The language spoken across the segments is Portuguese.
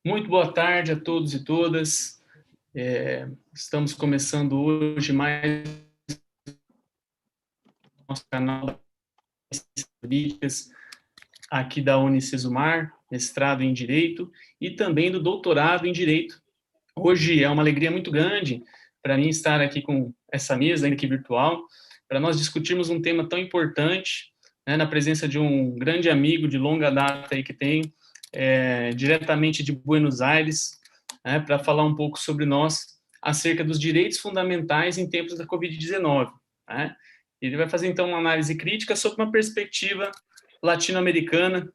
Muito boa tarde a todos e todas. Estamos começando hoje mais nosso canal da Ciências aqui da Unicesumar, mestrado em Direito e também do doutorado em Direito. Hoje é uma alegria muito grande para mim estar aqui com essa mesa, ainda que virtual, para nós discutirmos um tema tão importante, né, na presença de um grande amigo de longa data aí que tem, diretamente de Buenos Aires, né, para falar um pouco sobre nós, acerca dos direitos fundamentais em tempos da Covid-19. Né? Ele vai fazer, então, uma análise crítica sobre uma perspectiva latino-americana,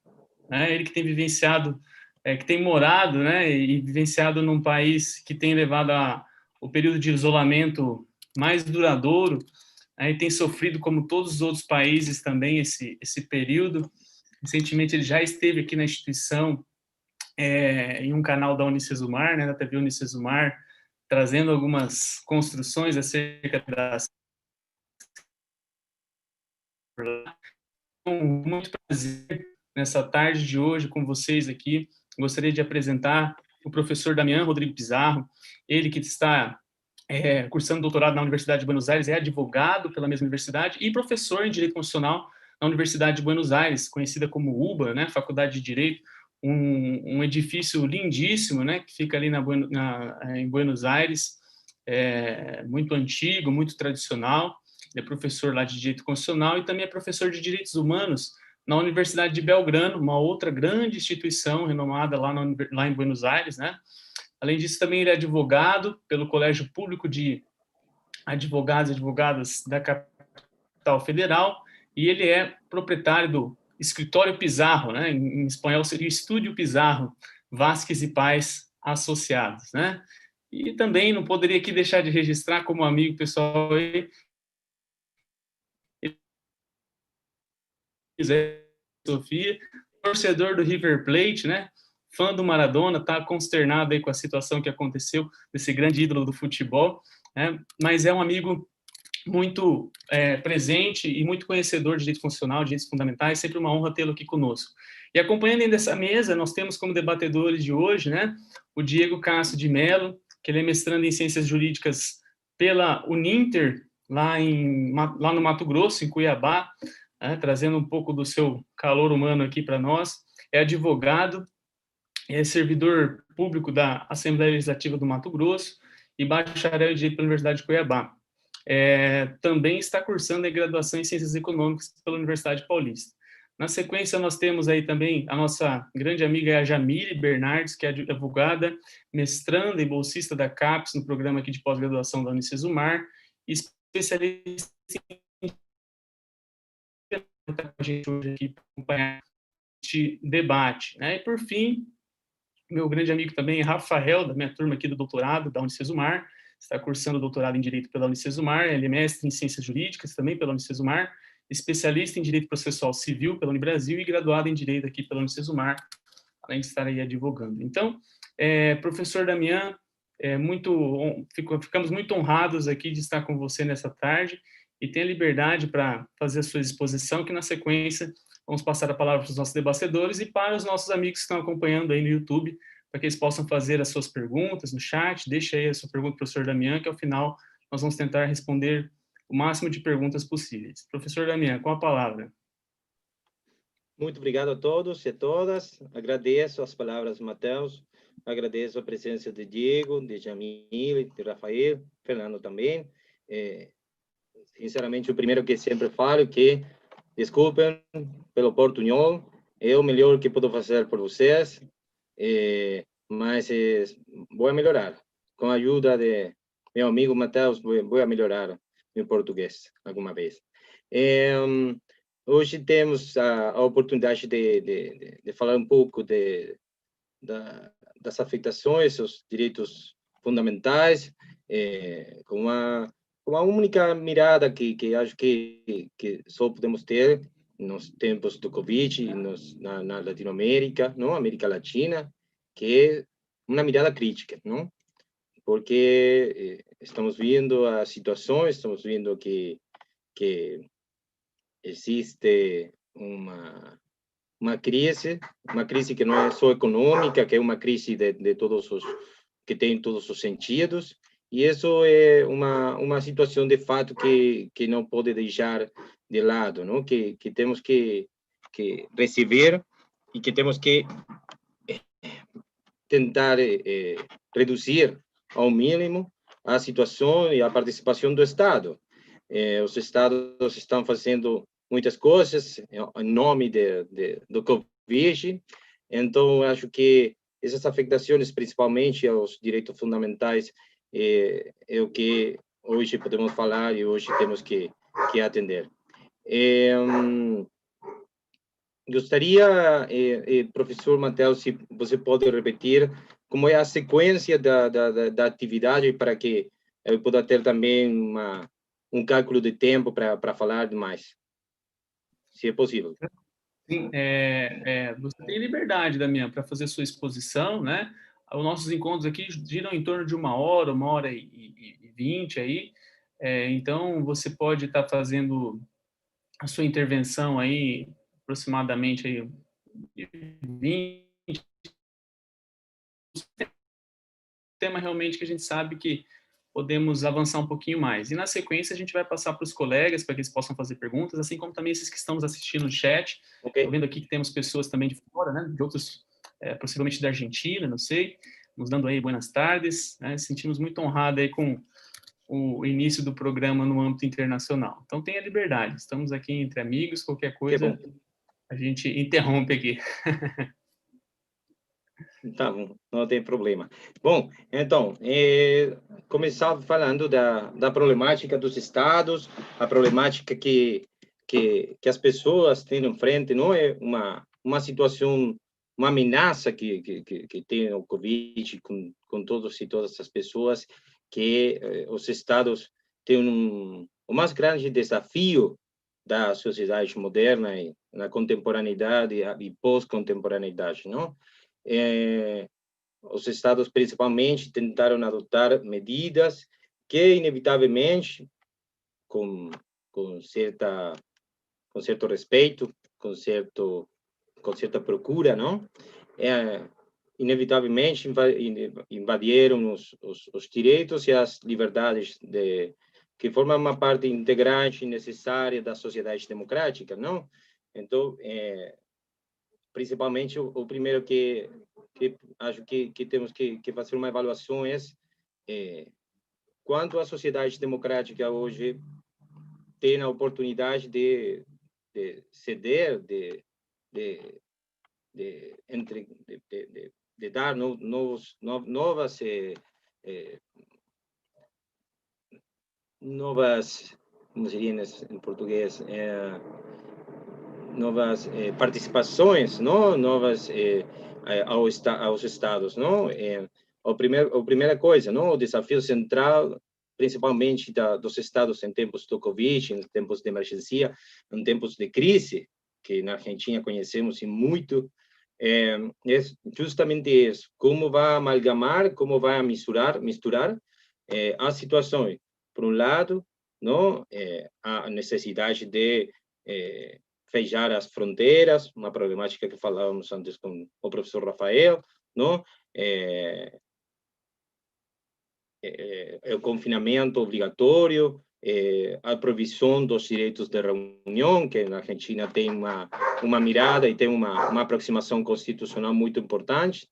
né? Ele que tem vivenciado, que tem morado, né, e vivenciado num país que tem levado o período de isolamento mais duradouro, né, e tem sofrido, como todos os outros países também, esse período. Recentemente ele já esteve aqui na instituição, em um canal da Unicesumar, né, da TV Unicesumar, trazendo algumas construções acerca das... Muito prazer nessa tarde de hoje com vocês aqui. Gostaria de apresentar o professor Damián Rodrigo Pizarro, ele que está cursando doutorado na Universidade de Buenos Aires, é advogado pela mesma universidade e professor em Direito Constitucional na Universidade de Buenos Aires, conhecida como UBA, né, Faculdade de Direito, um edifício lindíssimo, né, que fica ali em Buenos Aires, muito antigo, muito tradicional. Ele é professor lá de Direito Constitucional e também é professor de Direitos Humanos na Universidade de Belgrano, uma outra grande instituição renomada lá em Buenos Aires, né? Além disso, também ele é advogado pelo Colégio Público de Advogados e Advogadas da Capital Federal, e ele é proprietário do Escritório Pizarro, né? Em espanhol seria Estúdio Pizarro, Vasques e Pais Associados, né? E também não poderia aqui deixar de registrar como amigo pessoal Sofia, torcedor do River Plate, né? Fã do Maradona, tá consternado aí com a situação que aconteceu desse grande ídolo do futebol, né? Mas é um amigo muito presente e muito conhecedor de direito constitucional, de direitos fundamentais, sempre uma honra tê-lo aqui conosco. E acompanhando dessa mesa, nós temos como debatedores de hoje, né, o Diego Castro de Mello, que ele é mestrando em Ciências Jurídicas pela Uninter, lá no Mato Grosso, em Cuiabá, né, trazendo um pouco do seu calor humano aqui para nós. É advogado, é servidor público da Assembleia Legislativa do Mato Grosso e bacharel em Direito pela Universidade de Cuiabá. Também está cursando a graduação em Ciências Econômicas pela Universidade Paulista. Na sequência, nós temos aí também a nossa grande amiga a Jamile Bernardes, que é advogada, mestranda e bolsista da CAPES no programa aqui de pós-graduação da Unicesumar, especialista em com a gente hoje aqui para acompanhar este debate. Né? E, por fim, meu grande amigo também, Rafael, da minha turma aqui do doutorado, da Unicesumar, está cursando doutorado em Direito pela Unicesumar, ele é mestre em Ciências Jurídicas também pela Unicesumar, especialista em Direito Processual Civil pela Unibrasil e graduado em Direito aqui pela Unicesumar, além de estar aí advogando. Então, professor Damián, ficamos muito honrados aqui de estar com você nessa tarde e tenha liberdade para fazer a sua exposição, que na sequência vamos passar a palavra para os nossos debatedores e para os nossos amigos que estão acompanhando aí no YouTube, para que eles possam fazer as suas perguntas no chat. Deixe aí a sua pergunta, professor Damián, que ao final nós vamos tentar responder o máximo de perguntas possíveis. Professor Damián, com a palavra. Muito obrigado a todos e a todas. Agradeço as palavras, Matheus. Agradeço a presença de Diego, de Jamil, de Rafael, Fernando também. Sinceramente, o primeiro que sempre falo que desculpem pelo portunhol, é o melhor que posso fazer por vocês, mas vou melhorar. Com a ajuda de meu amigo Matheus, vou melhorar meu português alguma vez. Hoje temos a oportunidade de falar um pouco das afetações aos direitos fundamentais, com uma única mirada que acho que só podemos ter nos tempos do Covid, na Latinoamérica, não, América Latina, que é uma mirada crítica, não? Porque estamos vendo a situação, estamos vendo que existe uma crise que não é só econômica, que é uma crise de todos os, que tem todos os sentidos, e isso é uma situação de fato que não pode deixar de lado, não? Que temos que receber e que temos que tentar reduzir ao mínimo a situação e a participação do Estado. Os Estados estão fazendo muitas coisas em nome do Covid, então acho que essas afetações, principalmente aos direitos fundamentais, é o que hoje podemos falar e hoje temos que atender. Gostaria, professor Mateus, se você pode repetir como é a sequência da atividade para que eu possa ter também cálculo de tempo para falar mais, se é possível. Sim, você tem liberdade, Damião, para fazer sua exposição, né? Os nossos encontros aqui giram em torno de 1 hora e 20 aí. Então, você pode estar fazendo a sua intervenção aí, aproximadamente aí, 20, tema realmente que a gente sabe que podemos avançar um pouquinho mais. E na sequência a gente vai passar para os colegas para que eles possam fazer perguntas, assim como também esses que estamos assistindo no chat. Estou vendo aqui que temos pessoas também de fora, né, de outros, possivelmente da Argentina, não sei, nos dando aí buenas tardes, né, sentimos muito honrados aí com o início do programa no âmbito internacional. Então tenha liberdade, estamos aqui entre amigos, qualquer coisa a gente interrompe aqui. Tá bom, não tem problema. Bom, então, começar falando da problemática dos estados, a problemática que as pessoas têm em frente, não é uma situação, uma ameaça que tem o Covid com todos e todas as pessoas, que os estados têm o mais grande desafio da sociedade moderna e na contemporaneidade e pós-contemporaneidade, não? Os estados principalmente tentaram adotar medidas que inevitavelmente com certo respeito, com certa procura, não, inevitavelmente invadiram os direitos e as liberdades que formam uma parte integrante e necessária da sociedade democrática, não? Então, principalmente o primeiro que acho que temos que fazer uma avaliação é quanto a sociedade democrática hoje tem a oportunidade de ceder, de dar novas como seria em português, novas participações, não, novas aos estados, não. A primeira coisa, não, o desafio central, principalmente dos estados em tempos do Covid, em tempos de emergência, em tempos de crise, que na Argentina conhecemos e muito, é justamente isso, como vai amalgamar, como vai misturar as situações. Por um lado, não, a necessidade de fechar as fronteiras, uma problemática que falávamos antes com o professor Rafael, não? O confinamento obrigatório, a provisão dos direitos de reunião, que na Argentina tem uma mirada e tem uma aproximação constitucional muito importante.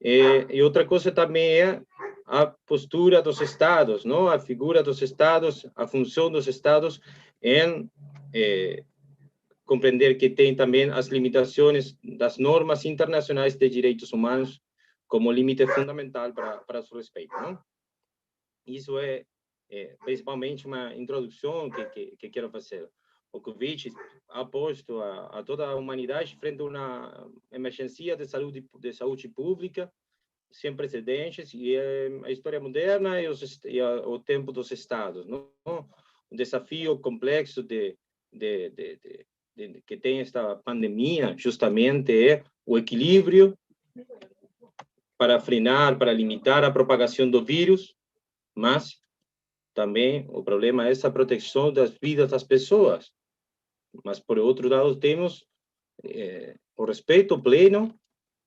E outra coisa também é a postura dos estados, não? A figura dos estados, a função dos estados em compreender que tem também as limitações das normas internacionais de direitos humanos como limite fundamental para o respeito, não? Isso é principalmente uma introdução que quero fazer. O Covid ha posto a toda a humanidade frente a uma emergência de saúde pública sem precedentes, e a história moderna e o tempo dos estados, não? Um desafio complexo que tem esta pandemia justamente é o equilíbrio para frenar, para limitar a propagação do vírus, mas também o problema é essa proteção das vidas das pessoas. Mas, por outro lado, temos o respeito pleno,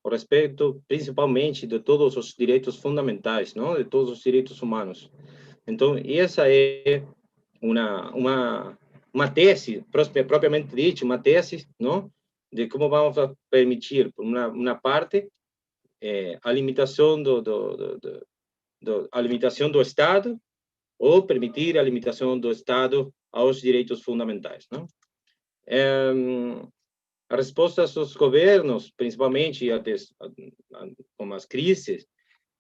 o respeito principalmente de todos os direitos fundamentais, não? De todos os direitos humanos. Então, essa é uma tese, propriamente dita, uma tese, não? De como vamos permitir, por uma parte, a limitação a limitação do Estado, ou permitir a limitação do Estado aos direitos fundamentais, não? A resposta dos governos, principalmente com as crises,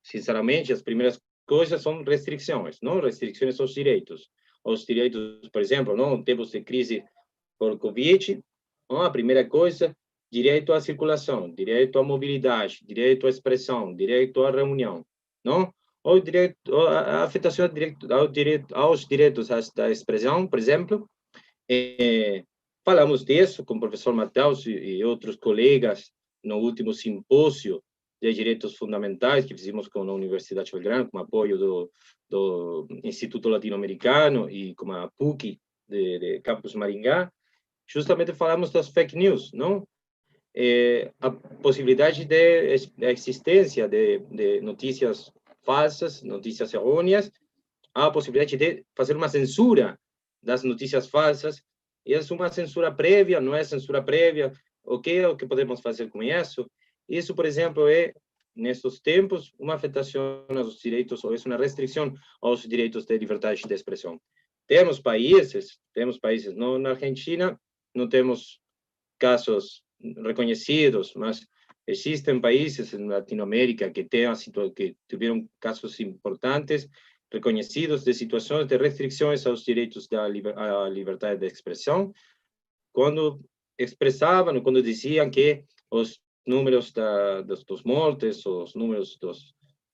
sinceramente, as primeiras coisas são restrições, não? Restrições aos direitos. Os direitos, por exemplo, não? Em tempos de crise por Covid, não? A primeira coisa, direito à circulação, direito à mobilidade, direito à expressão, direito à reunião, não? Ou direito, a afetação aos direitos da expressão, por exemplo, falamos disso com o professor Matheus e outros colegas no último simpósio de direitos fundamentais que fizemos com a Universidade de Belgrano, com apoio do Instituto Latino-Americano e com a PUC de Campus Maringá. Justamente falamos das fake news, não? A possibilidade de existência de notícias falsas, notícias errôneas, a possibilidade de fazer uma censura das notícias falsas. E é uma censura prévia, não é censura prévia? O que podemos fazer com isso? Isso, por exemplo, é, nesses tempos, uma afetação aos direitos, ou é uma restrição aos direitos de liberdade de expressão. Temos países, não, na Argentina não temos casos reconhecidos, mas existem países em Latinoamérica que tiveram casos importantes, reconhecidos, de situações de restrições aos direitos à liberdade de expressão, quando expressavam, quando diziam que os números dos mortes, os números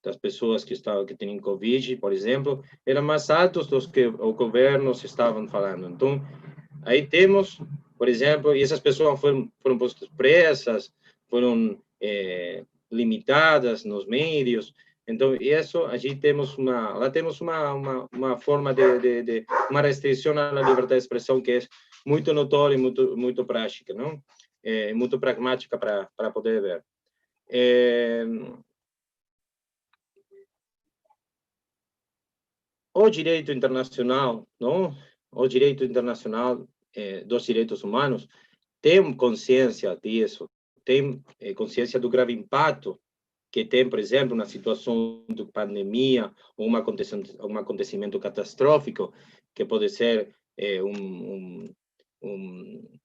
das pessoas que têm Covid, por exemplo, eram mais altos dos que os governos estavam falando. Então, aí temos, por exemplo, e essas pessoas foram postas presas, foram limitadas nos meios. Então, isso, a gente temos uma forma de uma restrição à liberdade de expressão que é muito notória e muito prática, não? Muito pragmática para poder ver. O direito internacional, não? O direito internacional dos direitos humanos tem consciência disso, tem consciência do grave impacto que tem, por exemplo, na situação de pandemia ou um acontecimento catastrófico, que pode ser um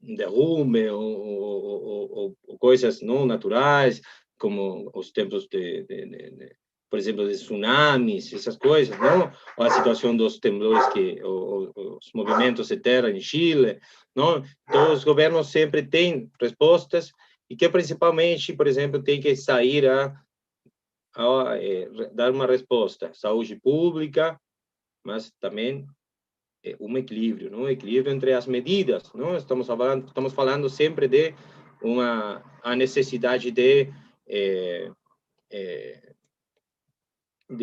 derrume ou coisas não naturais, como os tempos por exemplo, de tsunamis, essas coisas, não? Ou a situação dos temblores, os movimentos de terra em Chile, não? Então, os governos sempre têm respostas e que, principalmente, por exemplo, tem que sair a dar uma resposta. Saúde pública, mas também um equilíbrio, não? Equilíbrio entre as medidas, não? Estamos falando sempre de a necessidade de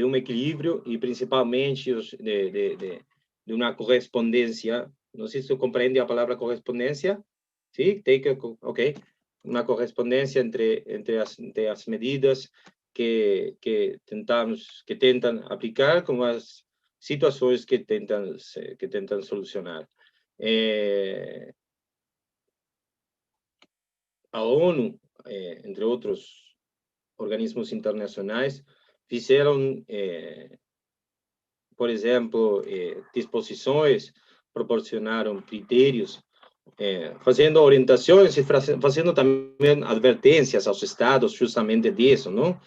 um equilíbrio e principalmente de uma correspondência. Não sei se você compreende a palavra correspondência. Sim, ok. Uma correspondência entre as medidas que tentam aplicar com as situações que tentam solucionar. A ONU, entre outros organismos internacionais, fizeram, por exemplo, disposições, proporcionaram critérios, fazendo orientações e fazendo também advertências aos estados justamente disso, não?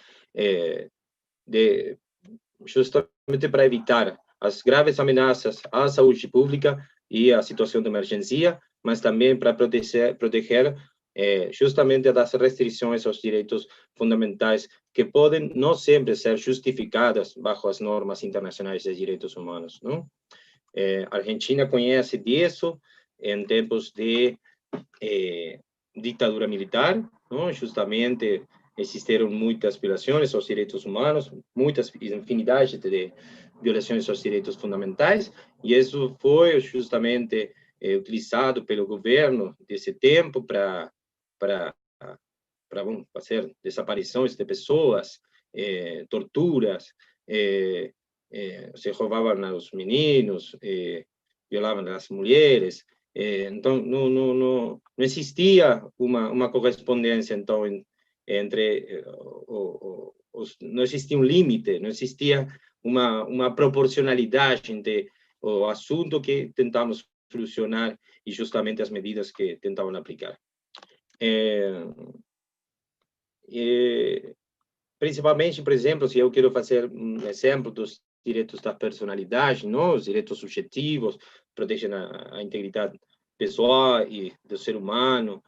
Justamente para evitar as graves ameaças à saúde pública e à situação de emergência, mas também para proteger justamente das restrições aos direitos fundamentais que podem não sempre ser justificadas bajo as normas internacionais de direitos humanos, não? A Argentina conhece disso em tempos de ditadura militar, não? Justamente existiram muitas violações aos direitos humanos, muitas infinidade de violações aos direitos fundamentais, e isso foi justamente utilizado pelo governo desse tempo para fazer desaparições de pessoas, torturas, se roubavam os meninos, violavam as mulheres. Então, não existia uma correspondência, então, entre não existia um limite, não existia uma proporcionalidade entre o assunto que tentamos solucionar e justamente as medidas que tentavam aplicar. Principalmente, por exemplo, se eu quero fazer um exemplo dos direitos da personalidade, não? Os direitos subjetivos, protegem a integridade pessoal e do ser humano,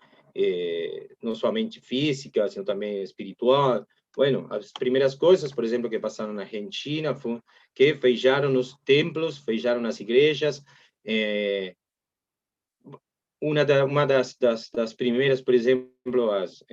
não somente física, sino também espiritual. Bueno, as primeiras coisas, por exemplo, que passaram na Argentina, foi que fecharam os templos, fecharam as igrejas. Uma das primeiras, por exemplo, as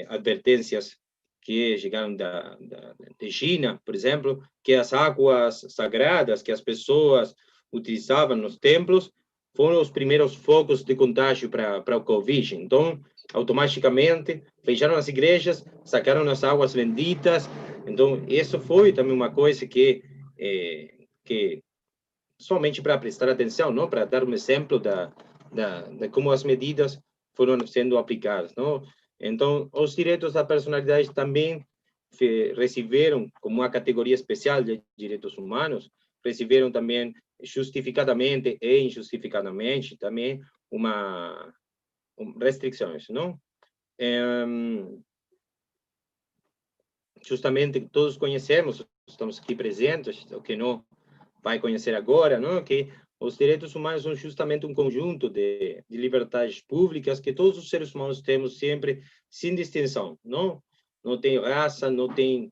advertências que chegaram de China, por exemplo, que as águas sagradas que as pessoas utilizavam nos templos foram os primeiros focos de contágio para o Covid. Então, automaticamente, fecharam as igrejas, sacaram as águas benditas. Então, isso foi também uma coisa que somente para prestar atenção, não, para dar um exemplo de como as medidas foram sendo aplicadas, não? Então, os direitos da personalidade também receberam, como uma categoria especial de direitos humanos, receberam também justificadamente e injustificadamente também restrições, não? Justamente todos conhecemos, estamos aqui presentes, o que não vai conhecer agora, não? Que os direitos humanos são justamente um conjunto de liberdades públicas que todos os seres humanos temos sempre, sem distinção, não? Não tem raça, não tem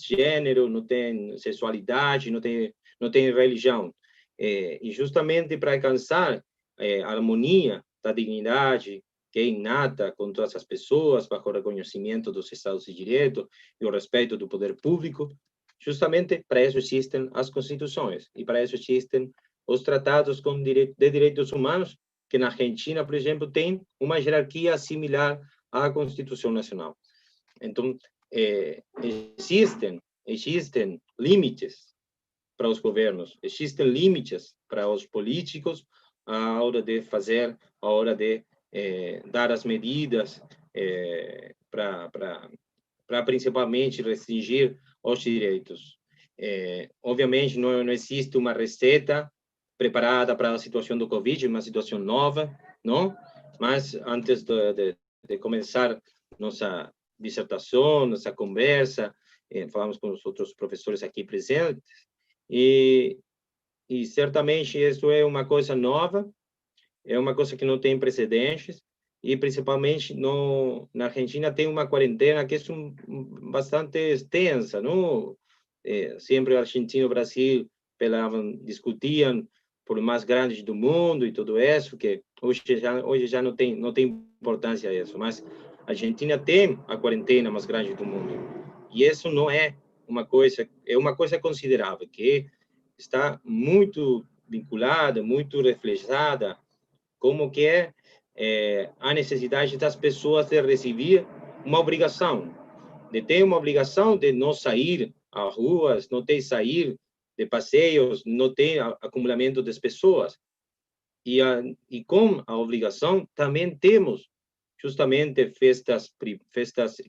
gênero, não tem sexualidade, não tem religião. E justamente para alcançar a harmonia da dignidade que é inata com todas as pessoas, bajo o reconhecimento dos Estados de Direito e o respeito do poder público, justamente para isso existem as constituições e para isso existem os tratados de direitos humanos, que na Argentina, por exemplo, tem uma hierarquia similar à Constituição Nacional. Então, existem limites para os governos, existem limites para os políticos a hora de fazer, a hora de dar as medidas para principalmente restringir os direitos. Obviamente, não existe uma receita preparada para a situação do Covid, uma situação nova, não? Mas antes de começar nossa dissertação, nossa conversa, falamos com os outros professores aqui presentes, e certamente isso é uma coisa nova, é uma coisa que não tem precedentes, e principalmente na Argentina tem uma quarentena que é bastante extensa, não? Sempre a Argentina e o Brasil discutiam por mais grandes do mundo e tudo isso, que hoje já não tem importância isso, mas a Argentina tem a quarentena mais grande do mundo, e isso não é uma coisa considerável, que está muito vinculada, muito reflexada, como que a necessidade das pessoas de receber uma obrigação, de ter uma obrigação de não sair às ruas, não ter sair de passeios, não ter acumulamento das pessoas. E com a obrigação também temos justamente festas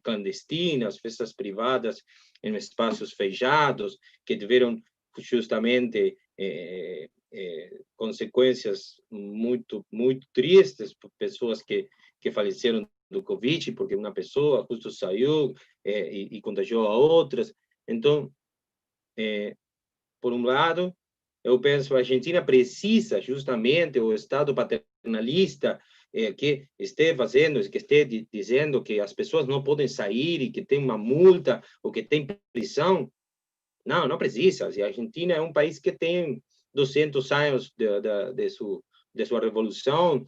clandestinas, festas privadas em espaços fechados, que tiveram justamente consequências muito tristes por pessoas que faleceram do Covid, porque uma pessoa justo saiu e contagiou a outras. Então, por um lado, eu penso que a Argentina precisa justamente o Estado paternalista que esteja fazendo, que esteja dizendo que as pessoas não podem sair e que tem uma multa ou que tem prisão. Não precisa. A Argentina é um país que tem 200 anos de sua revolução,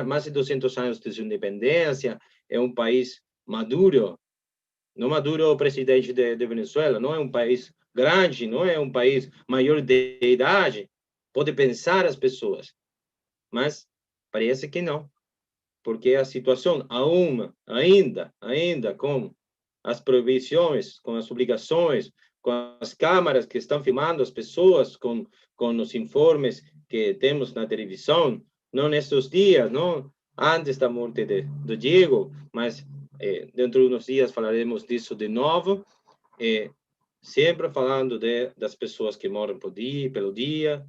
mais de 200 anos de sua independência, é um país maduro. Não maduro o presidente de Venezuela, não é um país grande, não é um país maior de idade, pode pensar as pessoas, mas parece que não. porque a situação ainda com as proibições, com as obrigações, com as câmaras que estão filmando as pessoas, com os informes que temos na televisão, não nesses dias, não antes da morte do Diego, mas dentro de uns dias falaremos disso de novo, sempre falando das pessoas que morrem pelo dia,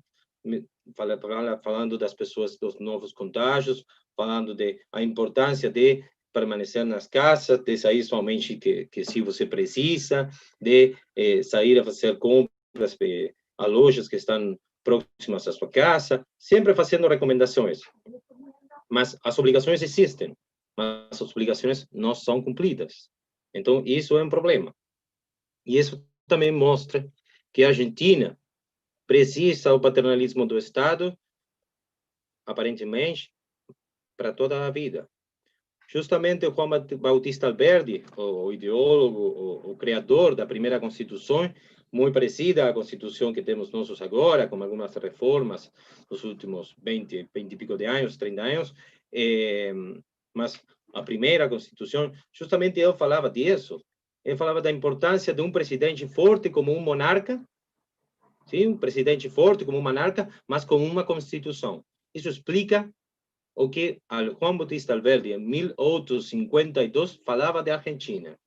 falando das pessoas, dos novos contágios, falando a importância de permanecer nas casas, de sair somente que se você precisa, de sair a fazer compras a lojas que estão próximas à sua casa, sempre fazendo recomendações. Mas as obrigações existem, mas as obrigações não são cumpridas. Então, isso é um problema. E isso também mostra que a Argentina precisa do paternalismo do Estado, aparentemente, para toda a vida. Justamente o Juan Bautista Alberdi, o ideólogo, o criador da primeira Constituição, muito parecida à Constituição que temos nós agora, com algumas reformas nos últimos 20 e pico de anos, 30 anos, mas a primeira Constituição, justamente ele falava disso. Ele falava da importância de um presidente forte como um monarca, sim, um presidente forte como um monarca, mas com uma Constituição. Isso explica o que Juan Bautista Alberdi, em 1852, falava da Argentina.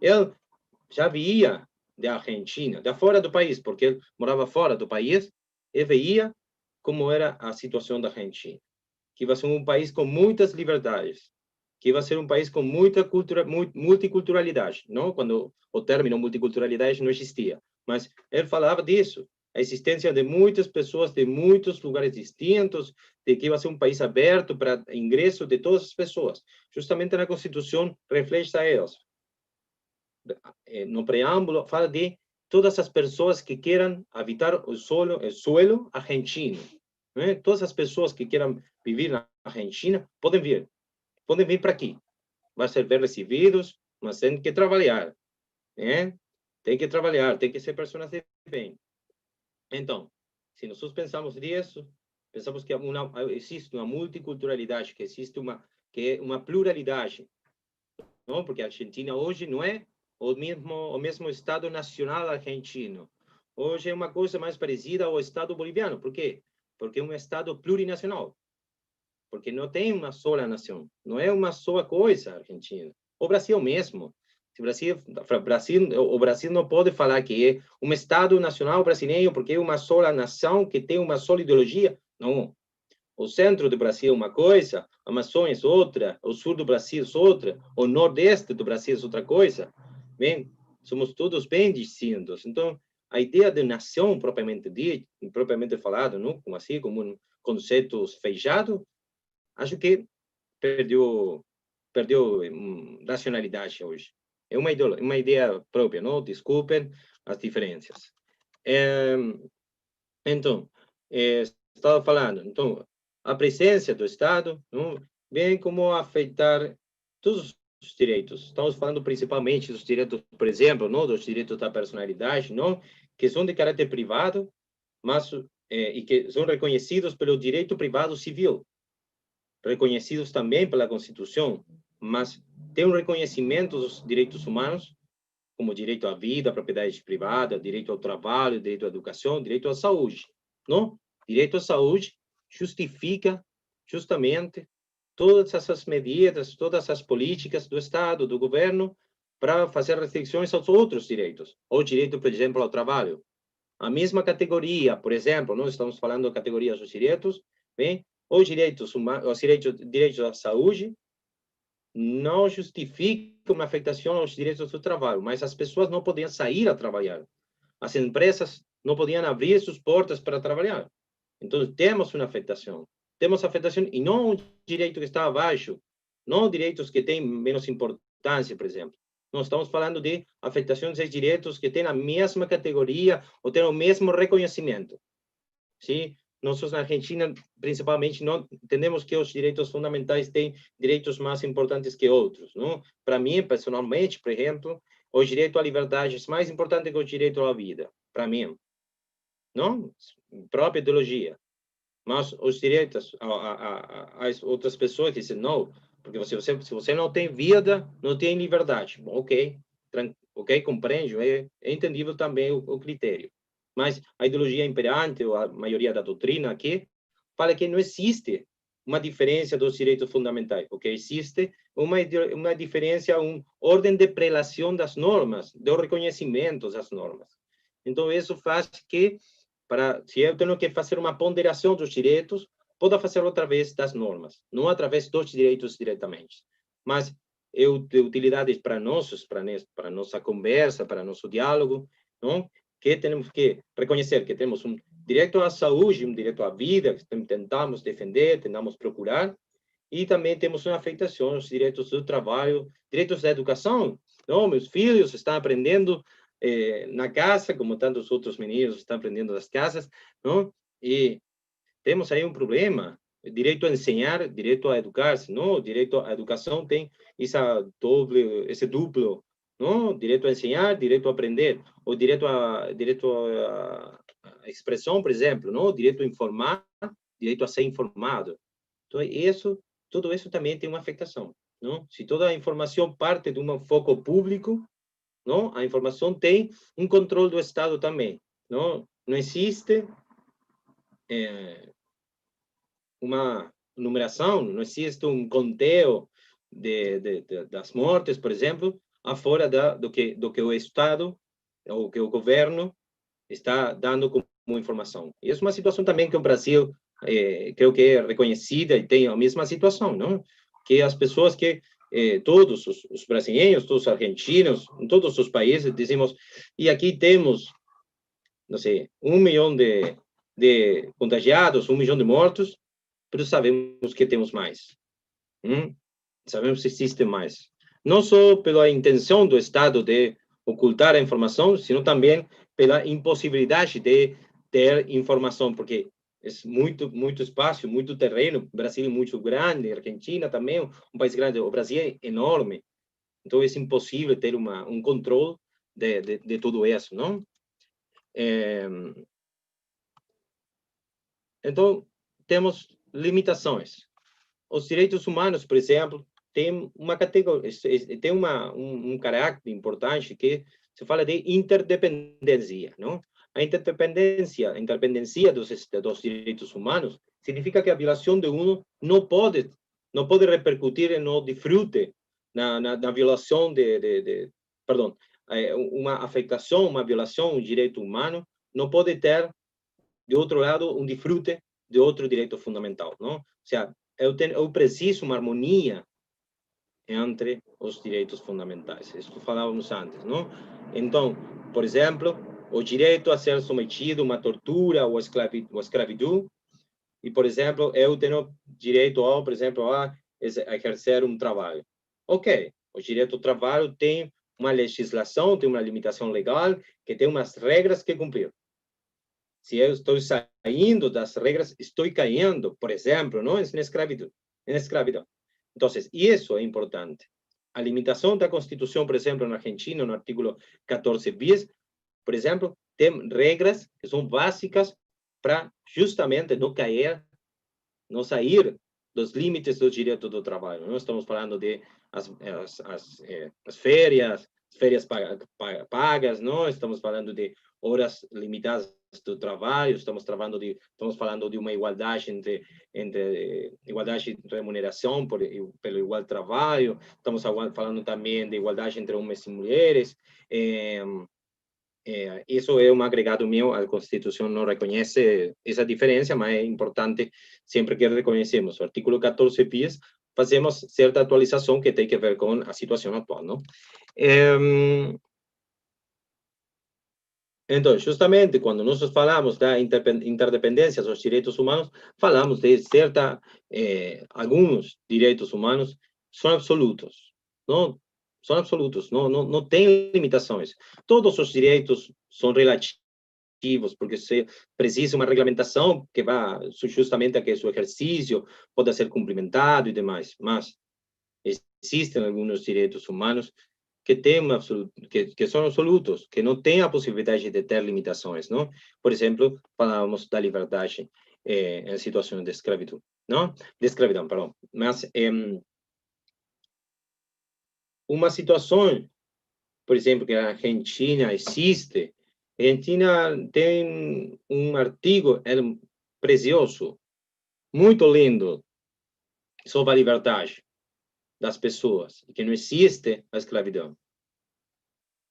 Ele já via da Argentina, da fora do país, porque ele morava fora do país, e via como era a situação da Argentina, que vai ser um país com muitas liberdades, que vai ser um país com muita multiculturalidade, não? Quando o término multiculturalidade não existia, mas ele falava disso, a existência de muitas pessoas de muitos lugares distintos, de que vai ser um país aberto para ingresso de todas as pessoas. Justamente na Constituição reflete a eles. No preâmbulo fala de todas as pessoas que queiram habitar o suelo argentino. Né? Todas as pessoas que queiram viver na Argentina podem vir para aqui. Vai ser bem recebidos, mas tem que trabalhar. Né? Tem que trabalhar, tem que ser pessoas de bem. Então, se nós pensamos nisso, pensamos que existe uma multiculturalidade, que existe uma pluralidade, não? Porque a Argentina hoje não é o mesmo Estado nacional argentino. Hoje é uma coisa mais parecida ao Estado boliviano. Por quê? Porque é um Estado plurinacional. Porque não tem uma só nação. Não é uma só coisa a Argentina. O Brasil mesmo. O Brasil não pode falar que é um Estado nacional brasileiro porque é uma só nação que tem uma só ideologia. Não. O centro do Brasil é uma coisa, a Amazônia é outra, o sul do Brasil é outra, o nordeste do Brasil é outra coisa. Bem, somos todos bem distintos. Então, a ideia de nação propriamente dita, propriamente falado, não? Como assim, como um conceito fechado, acho que perdeu racionalidade hoje. É uma ideia própria, não? Desculpem as diferenças. Então, estava falando, então, a presença do Estado não vem como afetar todos os direitos. Estamos falando principalmente dos direitos, por exemplo, não, dos direitos da personalidade, não, que são de caráter privado, mas e que são reconhecidos pelo direito privado civil, reconhecidos também pela Constituição, mas tem um reconhecimento dos direitos humanos, como direito à vida, à propriedade privada, direito ao trabalho, direito à educação, direito à saúde. Não? Direito à saúde justifica justamente todas essas medidas, todas as políticas do Estado, do governo, para fazer restrições aos outros direitos. O direito, por exemplo, ao trabalho. A mesma categoria, por exemplo, nós estamos falando de categorias dos direitos, bem, os direitos à saúde não justifica uma afetação aos direitos do trabalho, mas as pessoas não podiam sair a trabalhar. As empresas não podiam abrir suas portas para trabalhar. Então, temos uma afetação. Temos afetação, e não um direito que está abaixo, não direitos que têm menos importância, por exemplo. Nós estamos falando de afetações de direitos que têm a mesma categoria ou têm o mesmo reconhecimento. Sim? Nós, na Argentina, principalmente, não entendemos que os direitos fundamentais têm direitos mais importantes que outros. Não? Para mim, pessoalmente, por exemplo, o direito à liberdade é mais importante que o direito à vida. Para mim. Não? Própria ideologia. Mas os direitos, as outras pessoas dizem, não, porque se você não tem vida, não tem liberdade. Bom, ok, ok, compreendo, é entendível também o critério. Mas a ideologia imperante, ou a maioria da doutrina aqui, fala que não existe uma diferença dos direitos fundamentais, porque existe uma diferença, uma ordem de prelação das normas, do reconhecimento das normas. Então, isso faz que, se eu tenho que fazer uma ponderação dos direitos, posso fazer através das normas, não através dos direitos diretamente. Mas é de utilidade para nossa conversa, para nosso diálogo, não? Que temos que reconhecer que temos um direito à saúde, um direito à vida, que tentamos defender, tentamos procurar, e também temos uma afetação aos direitos do trabalho, direitos da educação. Não, meus filhos estão aprendendo na casa, como tantos outros meninos estão aprendendo nas casas, não? E temos aí um problema, direito a ensinar, direito a educar-se, não? Direito à educação tem esse duplo, não? Direito a ensinar, direito a aprender, ou direito a expressão, por exemplo, não? Direito a informar, direito a ser informado. Então, tudo isso também tem uma afetação, não? Se toda a informação parte de um foco público, não? A informação tem um controle do Estado também, não? Não existe uma numeração, não existe um conteo das mortes, por exemplo, afora do que o Estado, ou que o governo está dando como informação. E essa é uma situação também que o Brasil, creio que é reconhecida e tem a mesma situação, não? Que as pessoas todos os brasileiros, todos os argentinos, em todos os países, dizemos, e aqui temos, não sei, 1 milhão de contagiados, 1 milhão de mortos, mas sabemos que temos mais. Sabemos que existe mais. Não só pela intenção do Estado de ocultar a informação, sino também pela impossibilidade de ter informação, porque é muito espaço, muito terreno. O Brasil é muito grande, a Argentina também, um país grande. O Brasil é enorme. Então, é impossível ter um controle de tudo isso, não? Então, temos limitações. Os direitos humanos, por exemplo, tem uma categoria, tem um caráter importante que se fala de interdependência, não? A interdependência dos direitos humanos significa que a violação de um não pode repercutir no desfrute, na violação perdão, uma afetação, uma violação, um direito humano não pode ter, de outro lado, um desfrute de outro direito fundamental, não? Ou seja, eu preciso uma harmonia entre os direitos fundamentais. Isso falávamos antes, não? Então, por exemplo, o direito a ser submetido a uma tortura ou escravidão, e, por exemplo, eu tenho direito, por exemplo, a exercer um trabalho. Ok, o direito ao trabalho tem uma legislação, tem uma limitação legal, que tem umas regras que cumprir. Se eu estou saindo das regras, estou caindo, por exemplo, não, na escravidão. Então, isso é importante. A limitação da Constituição, por exemplo, na Argentina, no artigo 14 bis, por exemplo, tem regras que são básicas para justamente não cair, não sair dos limites do direito do trabalho. Não estamos falando de as férias pagas, não estamos falando de horas limitadas do trabalho, estamos falando de uma igualdade entre igualdade de remuneração pelo igual trabalho, estamos falando também de igualdade entre homens e mulheres. Isso é um agregado meu, a Constituição não reconhece essa diferença, mas é importante sempre que reconhecemos o artigo 14 bis, fazemos certa atualização que tem que ver com a situação atual, não? Então, justamente, quando nós falamos da interdependência dos direitos humanos, falamos de alguns direitos humanos são absolutos, não? São absolutos, não tem limitações. Todos os direitos são relativos, porque se precisa uma regulamentação que vá justamente a que seu exercício possa ser cumprimentado e demais. Mas existem alguns direitos humanos que são absolutos, que não têm a possibilidade de ter limitações, não? Por exemplo, falávamos da liberdade em situação de escravidão, não? De escravidão, perdão. Mas uma situação, por exemplo, que a Argentina existe, a Argentina tem um artigo precioso, muito lindo, sobre a liberdade das pessoas, que não existe a escravidão.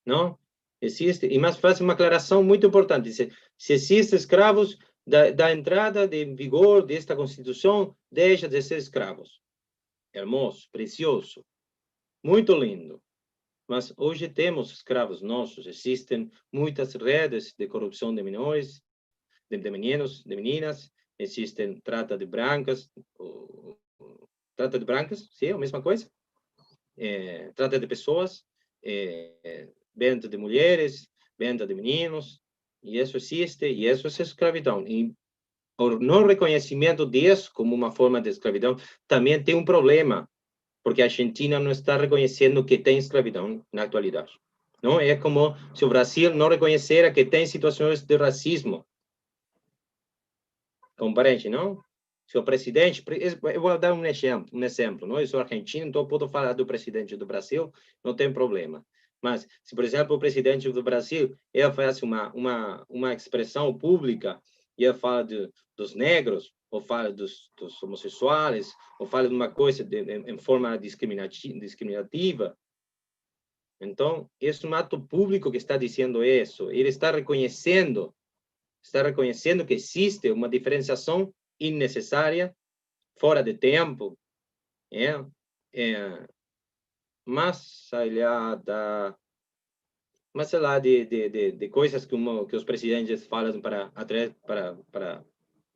Não? Existe, e mas faz uma aclaração muito importante, se existem escravos, da entrada de vigor desta Constituição, deixa de ser escravos. Hermoso, precioso, muito lindo. Mas hoje temos escravos nossos, existem muitas redes de corrupção de menores, de meninos, de meninas, existem trata de brancas, trata de brancas, sim, a mesma coisa, trata de pessoas, venda de mulheres, venda de meninos, e isso existe, e isso é escravidão. E o não reconhecimento disso como uma forma de escravidão também tem um problema, porque a Argentina não está reconhecendo que tem escravidão na atualidade. Não é como se o Brasil não reconhecera que tem situações de racismo. Compreende, não? Se o presidente, eu vou dar um exemplo, não? Eu sou argentino, então eu posso falar do presidente do Brasil, não tem problema. Mas, se, por exemplo, o presidente do Brasil, ele faz uma expressão pública, e ele fala dos negros, ou fala dos homossexuais, ou fala de uma coisa em forma discriminativa, então, esse é um ato público que está dizendo isso. Ele está reconhecendo que existe uma diferenciação innecessária, fora de tempo, mas sei lá, de coisas que os presidentes falam para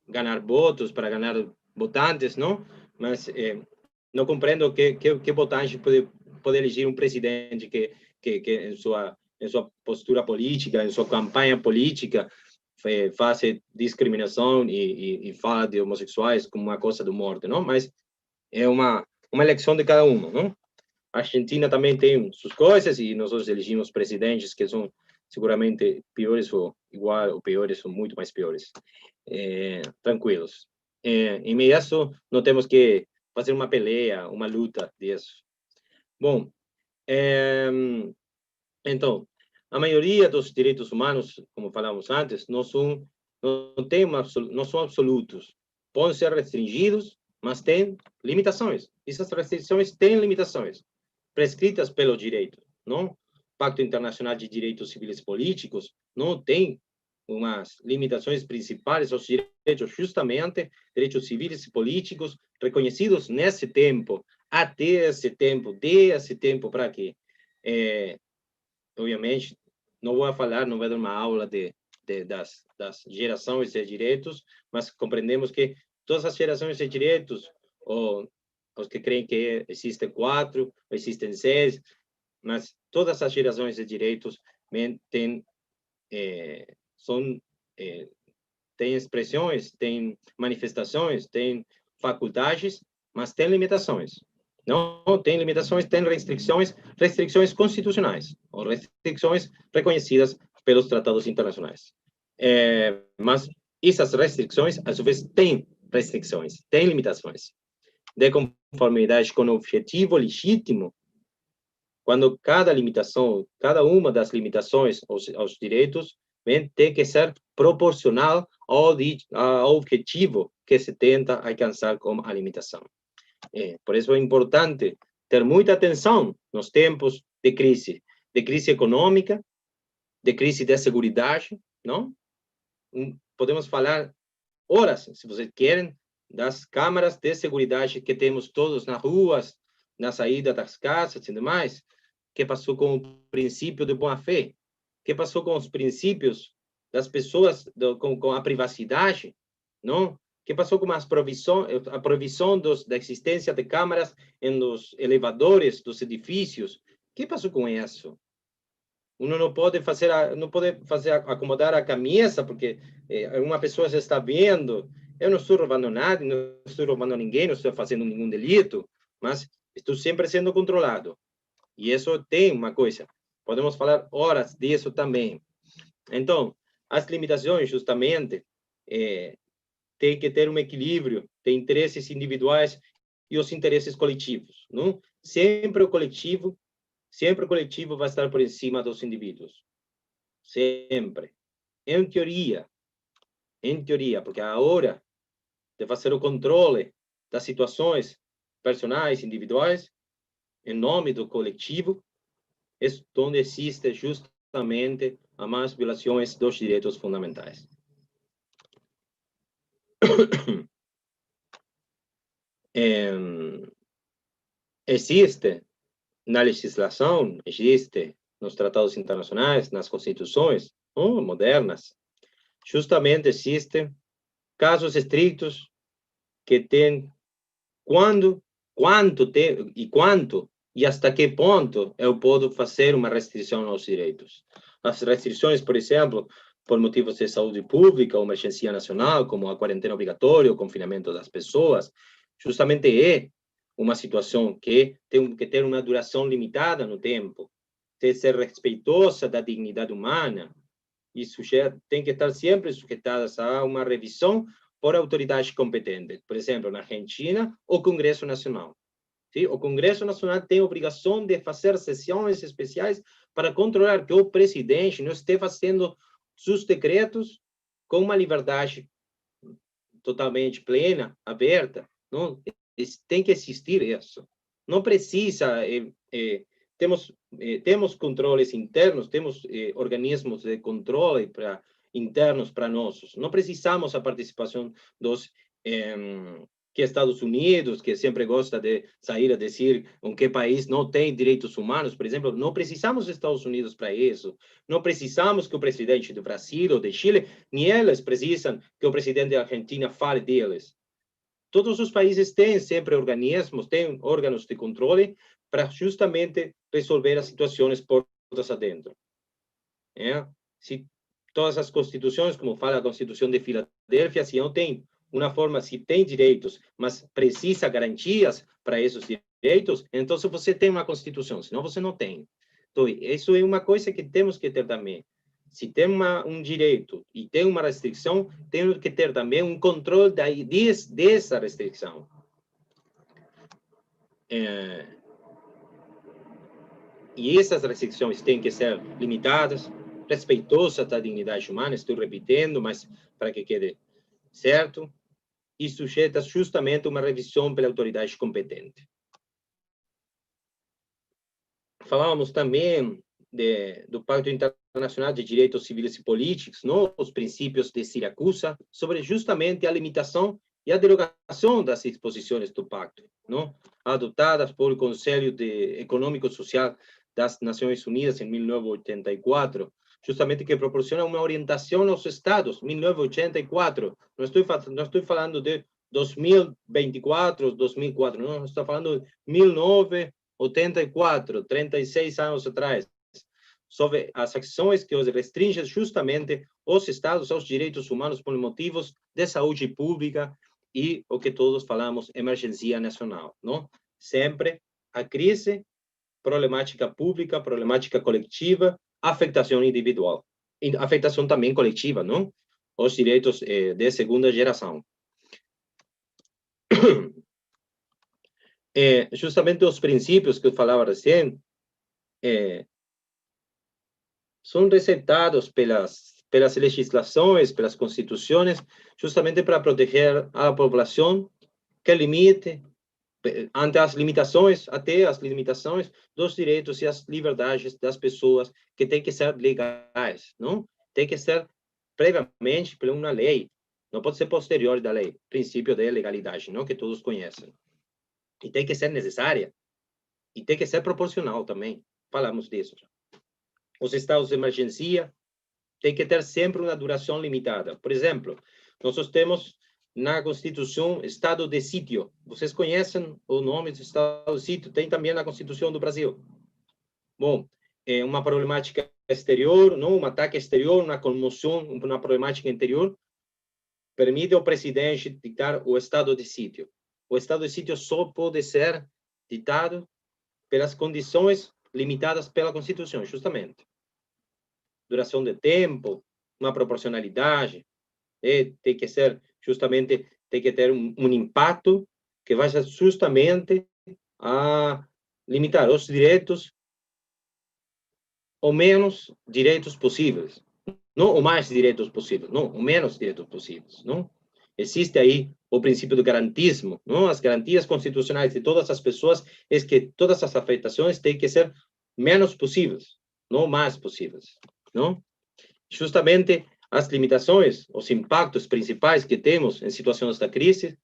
ganhar votos, para ganhar votantes, não? Mas não compreendo que votante pode eleger um presidente que em sua postura política, em sua campanha política, faz discriminação e fala de homossexuais como uma coisa do morte, não? Mas é uma eleição de cada uma, não? A Argentina também tem suas coisas e nós elegimos presidentes que são seguramente piores ou igual ou piores ou muito mais piores. Tranquilos. Em meio a isso, não temos que fazer uma peleia, uma luta disso. Bom, então, a maioria dos direitos humanos, como falamos antes, não são absolutos. Podem ser restringidos, mas têm limitações. Essas restrições têm limitações prescritas pelo direito, não? O Pacto Internacional de Direitos Civis e Políticos não tem umas limitações principais aos direitos, justamente direitos civis e políticos reconhecidos nesse tempo, até esse tempo, desse tempo para quê? Obviamente, não vou falar, não vou dar uma aula das gerações de direitos, mas compreendemos que todas as gerações de direitos, ou os que creem que existem 4, existem 6, mas todas as gerações de direitos têm expressões, têm manifestações, têm faculdades, mas têm limitações. Não tem limitações, tem restrições constitucionais, ou restrições reconhecidas pelos tratados internacionais. Mas essas restrições, a sua vez, têm restrições, têm limitações. De conformidade com o objetivo legítimo, quando cada uma das limitações aos direitos, tem que ser proporcional ao objetivo que se tenta alcançar com a limitação. Por isso é importante ter muita atenção nos tempos de crise econômica, de crise de seguridade, não? Podemos falar horas, se vocês querem, das câmaras de segurança que temos todos nas ruas, na saída das casas e demais. O que passou com o princípio de boa-fé? O que passou com os princípios das pessoas, com a privacidade? Não? O que passou com a provisão da existência de câmaras nos elevadores dos edifícios? O que passou com isso? Uno não pode fazer acomodar a camisa porque uma pessoa já está vendo. Eu não estou roubando nada, não estou roubando ninguém, não estou fazendo nenhum delito, mas estou sempre sendo controlado. E isso tem uma coisa. Podemos falar horas disso também. Então, as limitações, justamente, tem que ter um equilíbrio de interesses individuais e os interesses coletivos, não? Sempre o coletivo vai estar por cima dos indivíduos. Sempre. Em teoria, porque a hora de fazer o controle das situações personais, individuais, em nome do coletivo, é onde existe justamente as mais violações dos direitos fundamentais. Existe na legislação, existe nos tratados internacionais, nas constituições modernas, justamente existem casos estritos que têm quanto e hasta que ponto eu posso fazer uma restrição aos direitos. As restrições, por exemplo, por motivos de saúde pública ou emergência nacional, como a quarentena obrigatória, o confinamento das pessoas, justamente é uma situação que tem que ter uma duração limitada no tempo, tem que ser respeitosa da dignidade humana e tem que estar sempre sujeitadas a uma revisão por autoridade competente. Por exemplo, na Argentina, o Congresso Nacional. Sim? O Congresso Nacional tem a obrigação de fazer sessões especiais para controlar que o presidente não esteja fazendo seus decretos com uma liberdade totalmente plena, aberta. Não? Tem que existir isso. Não precisa... temos controles internos, temos organismos de controle internos para nós. Não precisamos a participação dos... que Estados Unidos, que sempre gosta de sair a dizer em que país não tem direitos humanos, por exemplo, não precisamos dos Estados Unidos para isso. Não precisamos que o presidente do Brasil ou de Chile, nem eles precisam que o presidente da Argentina fale deles. Todos os países têm sempre organismos, têm órgãos de controle para justamente resolver as situações portas adentro. Se todas as constituições, como fala a Constituição de Filadélfia, se não tem uma forma, se tem direitos, mas precisa garantias para esses direitos, então você tem uma Constituição, senão você não tem. Então, isso é uma coisa que temos que ter também. Se tem um direito e tem uma restrição, temos que ter também um controle dessa restrição. E essas restrições têm que ser limitadas, respeitosas da dignidade humana, estou repetindo, mas para que quede certo, e sujeitas justamente a uma revisão pela autoridade competente. Falávamos também do Pacto Internacional de Direitos Civis e Políticos, não? Os princípios de Siracusa, sobre justamente a limitação e a derogação das disposições do pacto, não? Adotadas por o Conselho Econômico e Social das Nações Unidas em 1984, justamente que proporciona uma orientação aos estados, 1984. Não estou falando de 2024, 2004, não, estou falando de 1984, 36 anos atrás, sobre as ações que os restringem justamente os estados aos direitos humanos por motivos de saúde pública e o que todos falamos, emergência nacional, não? Sempre a crise, problemática pública, problemática coletiva, afetação individual, e afetação também coletiva, não? Os direitos de segunda geração. Justamente os princípios que eu falava recém são receptados pelas legislações, pelas constituições, justamente para proteger a população que limite ante as limitações, até as limitações dos direitos e as liberdades das pessoas, que tem que ser legais, não? Tem que ser previamente por uma lei, não pode ser posterior da lei, princípio de legalidade, não? Que todos conhecem. E tem que ser necessária, e tem que ser proporcional também, falamos disso. Os estados de emergência têm que ter sempre uma duração limitada. Por exemplo, nós temos na Constituição estado de sítio. Vocês conhecem o nome do estado de sítio? Tem também na Constituição do Brasil. Bom, é uma problemática exterior, não? Um ataque exterior, uma comoção, uma problemática interior, permite ao presidente ditar o estado de sítio. O estado de sítio só pode ser ditado pelas condições limitadas pela Constituição, justamente. Duração de tempo, uma proporcionalidade, tem que ser justamente tem que ter um impacto que vai justamente a limitar os direitos ou menos direitos possíveis. Não o mais direitos possíveis, não, o menos direitos possíveis, não? Existe aí o princípio do garantismo, não? As garantias constitucionais de todas as pessoas é que todas as afetações têm que ser menos possíveis, não mais possíveis, não? Justamente as limitações, os impactos principais que temos em situações da crise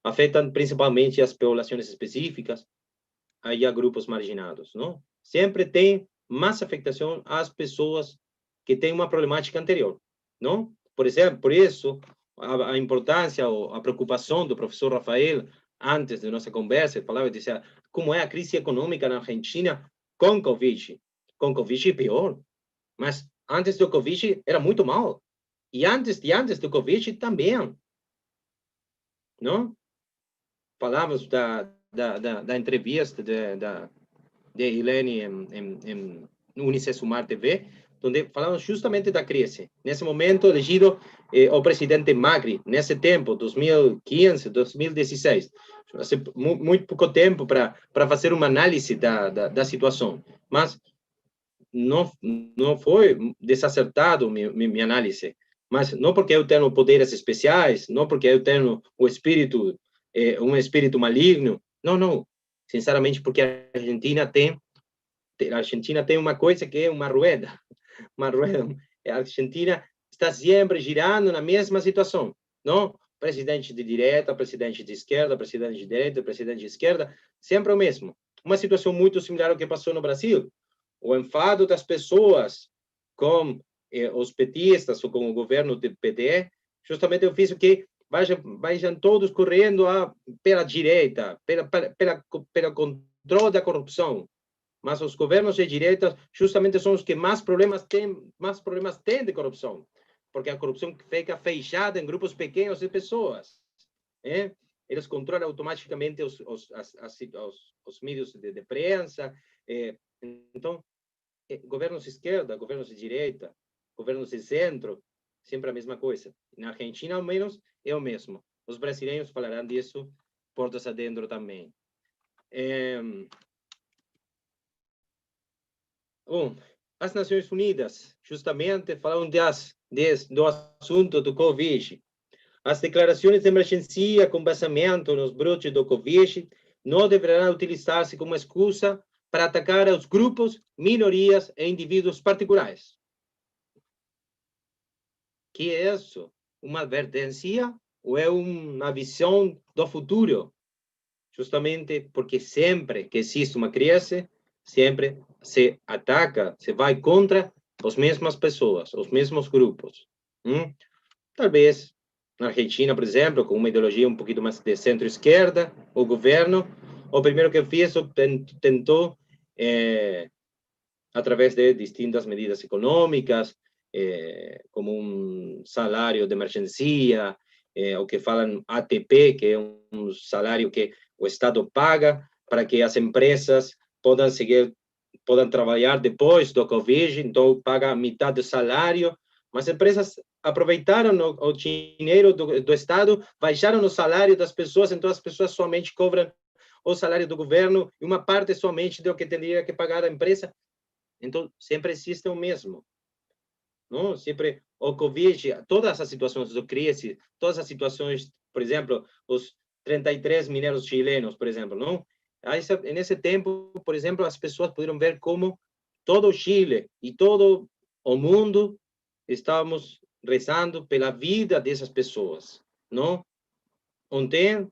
afetam principalmente as populações específicas, aí a grupos marginados, não? Sempre tem mais afetação às pessoas que têm uma problemática anterior, não? Por exemplo, por isso, a importância ou a preocupação do professor Rafael, antes de nossa conversa, ele falava, dizia, como é a crise econômica na Argentina com Covid. Com Covid é pior, mas antes do Covid era muito mal. E antes do Covid também, não? Falamos da entrevista de Helene no Unicesumar TV, onde falamos justamente da crise. Nesse momento, elegido o presidente Macri, nesse tempo, 2015, 2016. Hace muito pouco tempo para fazer uma análise da situação. Mas não foi desacertado minha análise. Mas não porque eu tenho poderes especiais, não porque eu tenho o espírito, um espírito maligno. Não, não. Sinceramente, porque a Argentina tem uma coisa que é uma rueda. Uma rueda. A Argentina está sempre girando na mesma situação, não? Presidente de direita, presidente de esquerda, presidente de direita, presidente de esquerda, sempre o mesmo. Uma situação muito similar ao que passou no Brasil. O enfado das pessoas com os petistas ou com o governo do PT, justamente eu fiz o que vejam todos correndo pela direita, pelo controle da corrupção. Mas os governos de direita justamente são os que mais problemas têm de corrupção, porque a corrupção fica fechada em grupos pequenos de pessoas. Eles controlam automaticamente os meios de prensa. Então, governos de esquerda, governos de direita, governos de centro, sempre a mesma coisa. Na Argentina, ao menos, é o mesmo. Os brasileiros falarão disso portas adentro também. As Nações Unidas, justamente, falam do assunto do Covid. As declarações de emergência com baseamento nos brotes do Covid não deverão utilizar-se como excusa para atacar os grupos, minorias e indivíduos particulares. Que é isso? Uma advertência ou é uma visão do futuro? Justamente porque sempre que existe uma crise, sempre se ataca, se vai contra as mesmas pessoas, os mesmos grupos. Talvez na Argentina, por exemplo, com uma ideologia um pouquinho mais de centro-esquerda, o governo, o primeiro que fez, tentou, através de distintas medidas econômicas, como um salário de emergência, o que falam ATP, que é um salário que o Estado paga para que as empresas possam trabalhar depois do Covid, então paga metade do salário, mas as empresas aproveitaram o dinheiro do Estado, baixaram o salário das pessoas, então as pessoas somente cobram o salário do governo e uma parte somente do que teria que pagar a empresa. Então, sempre existe o mesmo. Não? Sempre o Covid, todas as situações de crise, todas as situações, por exemplo, os 33 mineiros chilenos, por exemplo, não? Nesse tempo, por exemplo, as pessoas puderam ver como todo o Chile e todo o mundo estávamos rezando pela vida dessas pessoas, não? Ontem,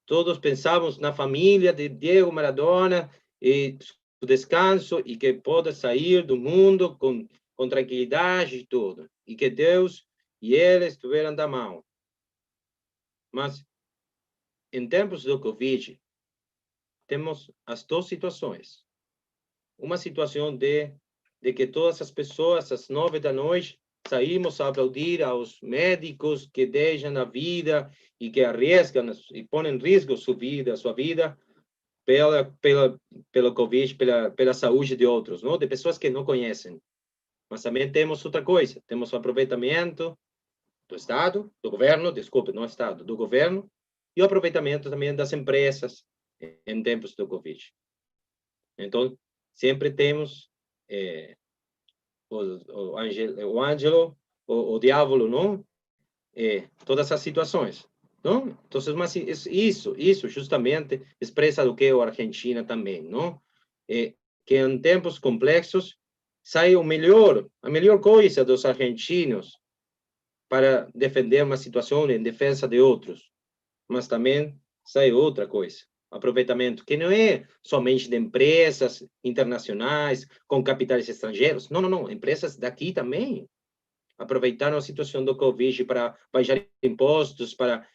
todos pensávamos na família de Diego Maradona e o descanso e que pode sair do mundo com tranquilidade e tudo, e que Deus e eles estiveram da mão. Mas, em tempos do Covid, temos as duas situações. Uma situação de que todas as pessoas, às 9 da noite, saímos a aplaudir aos médicos que deixam a vida e que arriscam e põem em risco sua vida, pelo Covid, pela saúde de outros, não? De pessoas que não conhecem. Mas também temos outra coisa, temos o aproveitamento do Estado, do governo, desculpe, não Estado, do governo, e o aproveitamento também das empresas em tempos do Covid. Então, sempre temos o Ângelo, o diabo, não? Todas as situações, não? Então, mas isso justamente expressa o que é a Argentina também, não? Que em tempos complexos sai a melhor coisa dos argentinos para defender uma situação em defesa de outros, mas também sai outra coisa, aproveitamento, que não é somente de empresas internacionais com capitais estrangeiros, não, empresas daqui também aproveitaram a situação do Covid para baixar impostos, para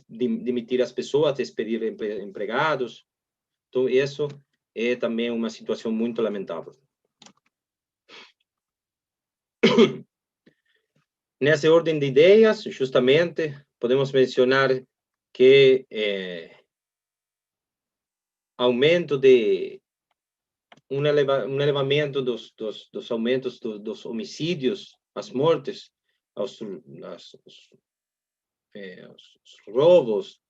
demitir as pessoas, despedir empregados. Então, isso é também uma situação muito lamentável. Nessa ordem de ideias, justamente, podemos mencionar que aumento de um elevamento dos aumentos dos homicídios, as mortes, os roubos,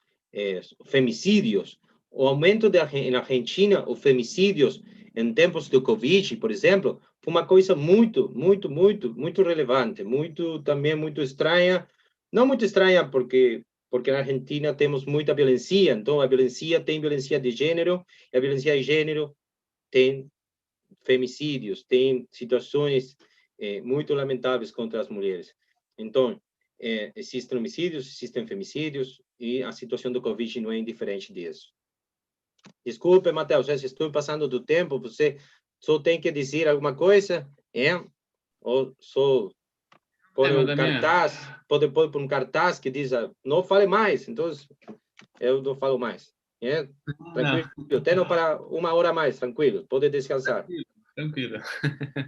femicídios, o aumento na Argentina, os femicídios em tempos do Covid, por exemplo, foi uma coisa muito relevante, também muito estranha, não muito estranha porque na Argentina temos muita violência, então a violência tem violência de gênero, e a violência de gênero tem femicídios, tem situações muito lamentáveis contra as mulheres. Então, existem homicídios, existem femicídios, e a situação do Covid não é indiferente disso. Desculpe, Matheus, se estou passando do tempo, você só tem que dizer alguma coisa, ou só pôr um cartaz, pode pôr um cartaz que diz, não fale mais, então eu não falo mais. Tranquilo, tenho para 1 hora a mais, tranquilo, pode descansar. Tranquilo.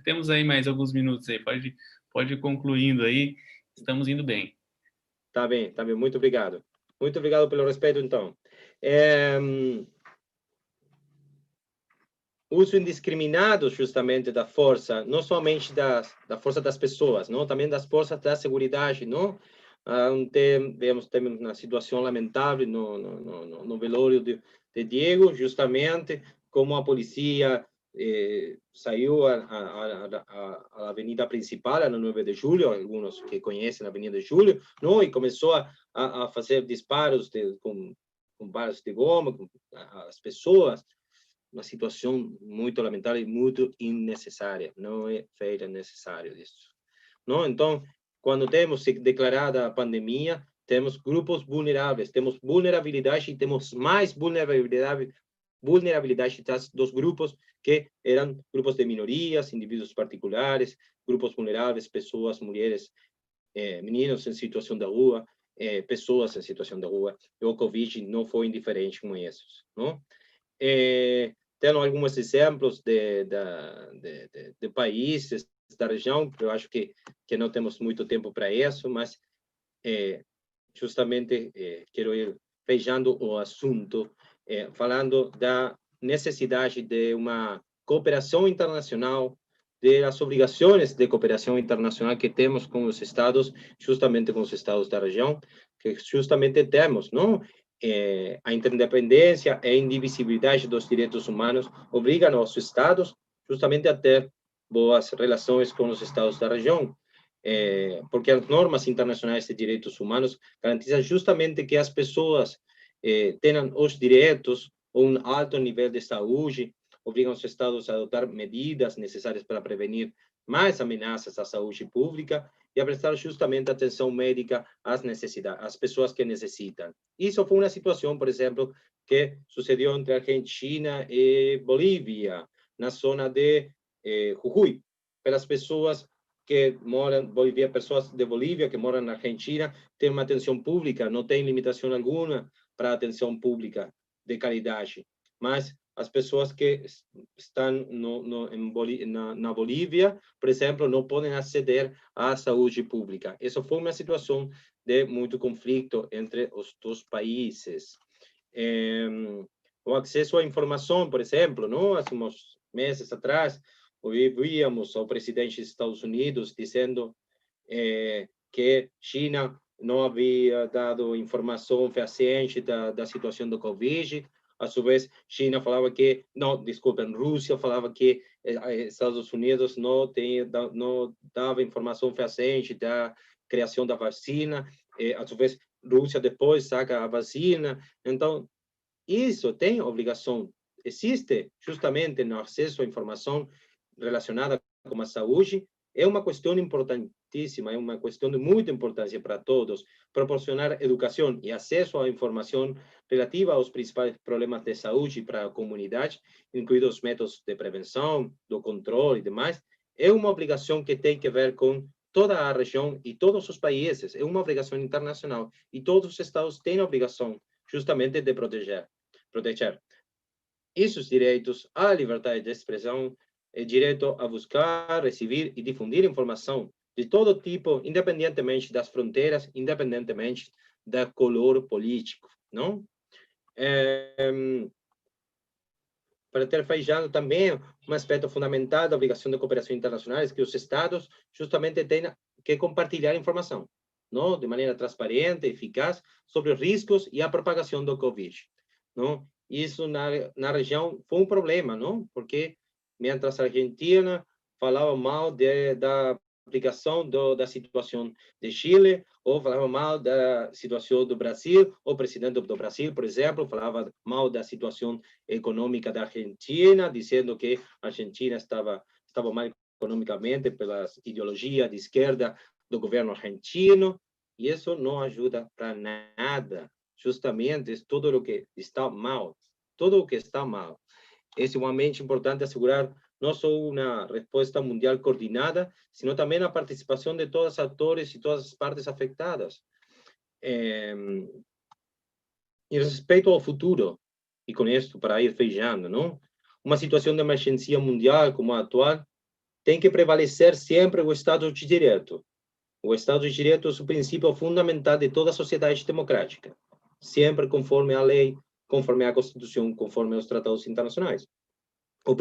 Temos aí mais alguns minutos aí, pode ir concluindo aí, estamos indo bem. Tá bem, muito obrigado. Muito obrigado pelo respeito, então. Uso indiscriminado, justamente, da força, não somente da força das pessoas, não, também das forças da segurança, não? Temos uma situação lamentável no velório de Diego, justamente, como a polícia saiu à avenida principal, na 9 de julho, alguns que conhecem a avenida de julho, não? E começou a fazer disparos com balas de goma, com as pessoas, uma situação muito lamentável e muito innecessária, não é feita necessário isso. Não? Então, quando temos declarada a pandemia, temos grupos vulneráveis, temos vulnerabilidade e temos mais vulnerabilidade dos grupos que eram grupos de minorias, indivíduos particulares, grupos vulneráveis, pessoas, mulheres, meninos em situação de rua, pessoas em situação de rua. E o Covid não foi indiferente com esses, não? Tenho alguns exemplos de países da região, eu acho que não temos muito tempo para isso, mas justamente quero ir fechando o assunto, falando da necessidade de uma cooperação internacional, das obrigações de cooperação internacional que temos com os estados, justamente com os estados da região, que justamente temos, não? A interdependência e a indivisibilidade dos direitos humanos obrigam os estados justamente a ter boas relações com os estados da região, porque as normas internacionais de direitos humanos garantizam justamente que as pessoas tenham os direitos, um alto nível de saúde, obrigam os estados a adotar medidas necessárias para prevenir mais ameaças à saúde pública e a prestar justamente atenção médica às necessidades, às pessoas que necessitam. Isso foi uma situação, por exemplo, que sucedeu entre Argentina e Bolívia, na zona de Jujuy, pelas pessoas que moram, Bolívia, pessoas de Bolívia que moram na Argentina, têm uma atenção pública, não tem limitação alguma para a atenção pública de qualidade, mas as pessoas que estão na Bolívia, por exemplo, não podem aceder à saúde pública. Isso foi uma situação de muito conflito entre os dois países. O acesso à informação, por exemplo, não? Há uns meses atrás, víamos ao presidente dos Estados Unidos dizendo que China não havia dado informação fehaciente da situação do Covid. A sua vez, China falava que, não, desculpem, Rússia falava que Estados Unidos não dava informação fehaciente da criação da vacina. A sua vez, Rússia depois saca a vacina. Então, isso tem obrigação, existe justamente no acesso à informação relacionada com a saúde, é uma questão importantíssima, é uma questão de muita importância para todos, proporcionar educação e acesso à informação relativa aos principais problemas de saúde para a comunidade, incluídos os métodos de prevenção, do controle e demais, é uma obrigação que tem que ver com toda a região e todos os países, é uma obrigação internacional, e todos os estados têm a obrigação justamente de proteger esses direitos à liberdade de expressão, é direito a buscar, receber e difundir informação de todo tipo, independentemente das fronteiras, independentemente da cor político, não? Para ter feijão também, um aspecto fundamental da obrigação de cooperação internacional é que os estados justamente têm que compartilhar informação, não? De maneira transparente, eficaz, sobre os riscos e a propagação do Covid, não? Isso na região foi um problema, não? Porque mientras a Argentina falava mal da aplicação da situação de Chile, ou falava mal da situação do Brasil, o presidente do Brasil, por exemplo, falava mal da situação econômica da Argentina, dizendo que a Argentina estava mal economicamente pela ideologia de esquerda do governo argentino, e isso não ajuda para nada. Justamente es todo lo que está mal, todo lo que está mal. Es igualmente importante asegurar no solo una respuesta mundial coordinada, sino también la participación de todos los actores y todas las partes afectadas. Y respecto al futuro, y con esto para ir fechando, ¿no? Uma situação de emergência mundial como a atual tem que prevalecer sempre o Estado de Direito. O Estado de Direito é o princípio fundamental de toda sociedade democrática, sempre conforme a lei, conforme a Constituição, conforme aos tratados internacionais. O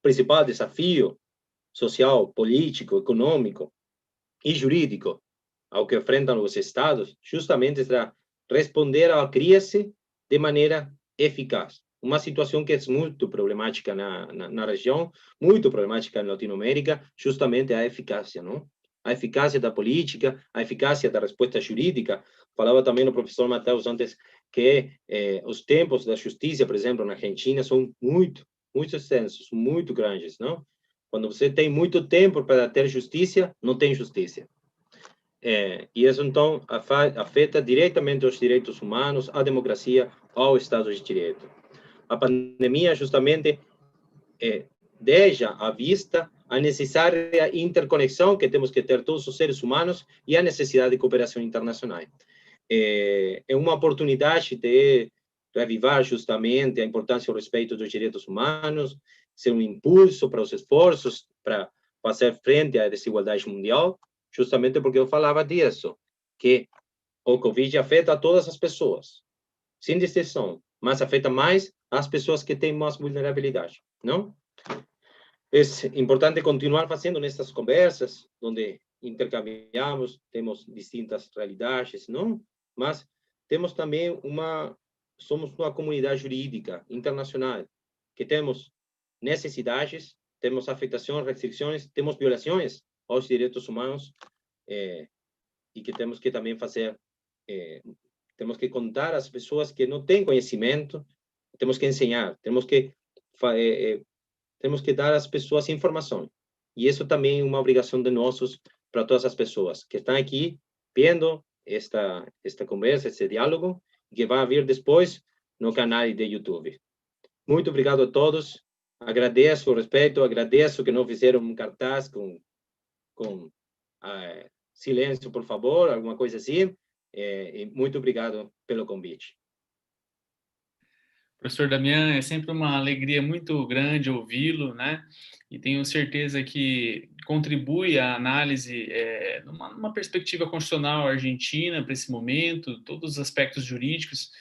principal desafio social, político, econômico e jurídico ao que enfrentam os Estados, justamente é responder à crise de maneira eficaz. Uma situação que é muito problemática na região, muito problemática na Latinoamérica, justamente a eficácia, não? A eficácia da política, a eficácia da resposta jurídica. Falava também o professor Mateus antes que os tempos da justiça, por exemplo, na Argentina, são muito extensos, muito grandes, não? Quando você tem muito tempo para ter justiça, não tem justiça. E isso, então, afeta diretamente os direitos humanos, a democracia, ao Estado de Direito. A pandemia, justamente, deixa à vista a necessária interconexão que temos que ter todos os seres humanos e a necessidade de cooperação internacional. É uma oportunidade de reavivar justamente a importância e o respeito dos direitos humanos, ser um impulso para os esforços para fazer frente à desigualdade mundial, justamente porque eu falava disso, que o Covid afeta a todas as pessoas, sem distinção, mas afeta mais as pessoas que têm mais vulnerabilidade, não? É importante continuar fazendo nessas conversas, onde intercambiamos, temos distintas realidades, não? Mas temos também somos uma comunidade jurídica internacional, que temos necessidades, temos afetações, restrições, temos violações aos direitos humanos, e que temos que também fazer, temos que contar às pessoas que não têm conhecimento, temos que ensinar, temos que dar às pessoas informação. E isso também é uma obrigação de nós para todas as pessoas que estão aqui vendo esta conversa, esse diálogo, que vai vir depois no canal de YouTube. Muito obrigado a todos. Agradeço o respeito, agradeço que não fizeram um cartaz com silêncio, por favor, alguma coisa assim. E muito obrigado pelo convite. Professor Damião, é sempre uma alegria muito grande ouvi-lo, né? E tenho certeza que contribui à análise numa perspectiva constitucional argentina para esse momento, todos os aspectos jurídicos.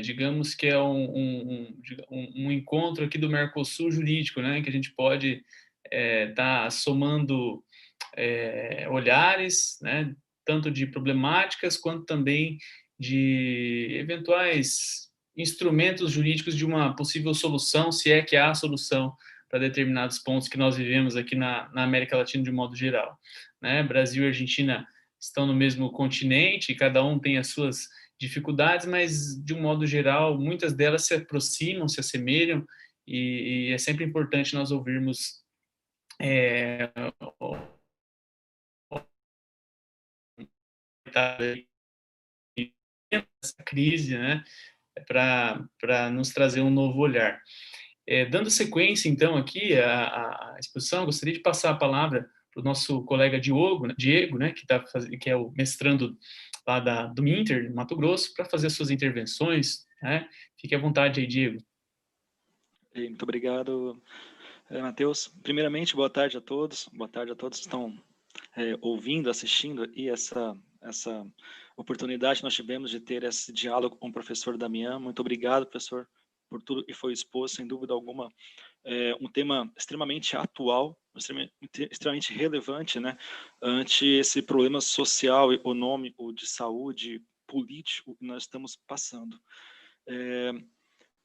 Digamos que é um encontro aqui do Mercosul jurídico, né? Que a gente pode estar somando olhares, né? tanto de problemáticas quanto também de eventuais instrumentos jurídicos de uma possível solução, se é que há solução para determinados pontos que nós vivemos aqui na América Latina de um modo geral, né? Brasil e Argentina estão no mesmo continente, cada um tem as suas dificuldades, mas de um modo geral, muitas delas se aproximam, se assemelham, e é sempre importante nós ouvirmos essa crise, né, para nos trazer um novo olhar. Dando sequência, então, aqui à exposição, eu gostaria de passar a palavra para o nosso colega Diego, né, que é o mestrando lá do Inter, Mato Grosso, para fazer as suas intervenções, né? Fique à vontade aí, Diego. Muito obrigado, Matheus. Primeiramente, boa tarde a todos. Boa tarde a todos que estão ouvindo, assistindo, e essa oportunidade que nós tivemos de ter esse diálogo com o professor Damião. Muito obrigado, professor, por tudo que foi exposto, sem dúvida alguma. Um tema extremamente atual, extremamente relevante, né, ante esse problema social, econômico, de saúde, político que nós estamos passando.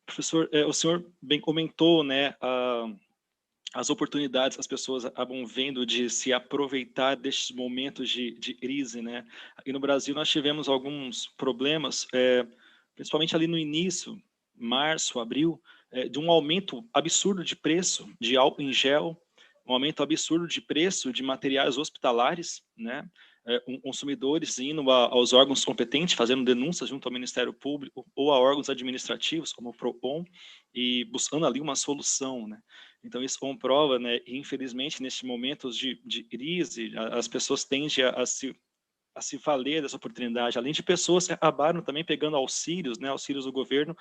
Professor, o senhor bem comentou, né, as oportunidades que as pessoas acabam vendo de se aproveitar destes momentos de crise, né? Aqui no Brasil nós tivemos alguns problemas, principalmente ali no início, março, abril, de um aumento absurdo de preço de álcool em gel, um aumento absurdo de preço de materiais hospitalares, né? Consumidores indo aos órgãos competentes, fazendo denúncias junto ao Ministério Público ou a órgãos administrativos, como o PROCON, e buscando ali uma solução, né? Então, isso comprova, né, infelizmente, nesses momentos de crise, as pessoas tendem a se valer dessa oportunidade, além de pessoas que acabaram também pegando auxílios, né, auxílios do governo,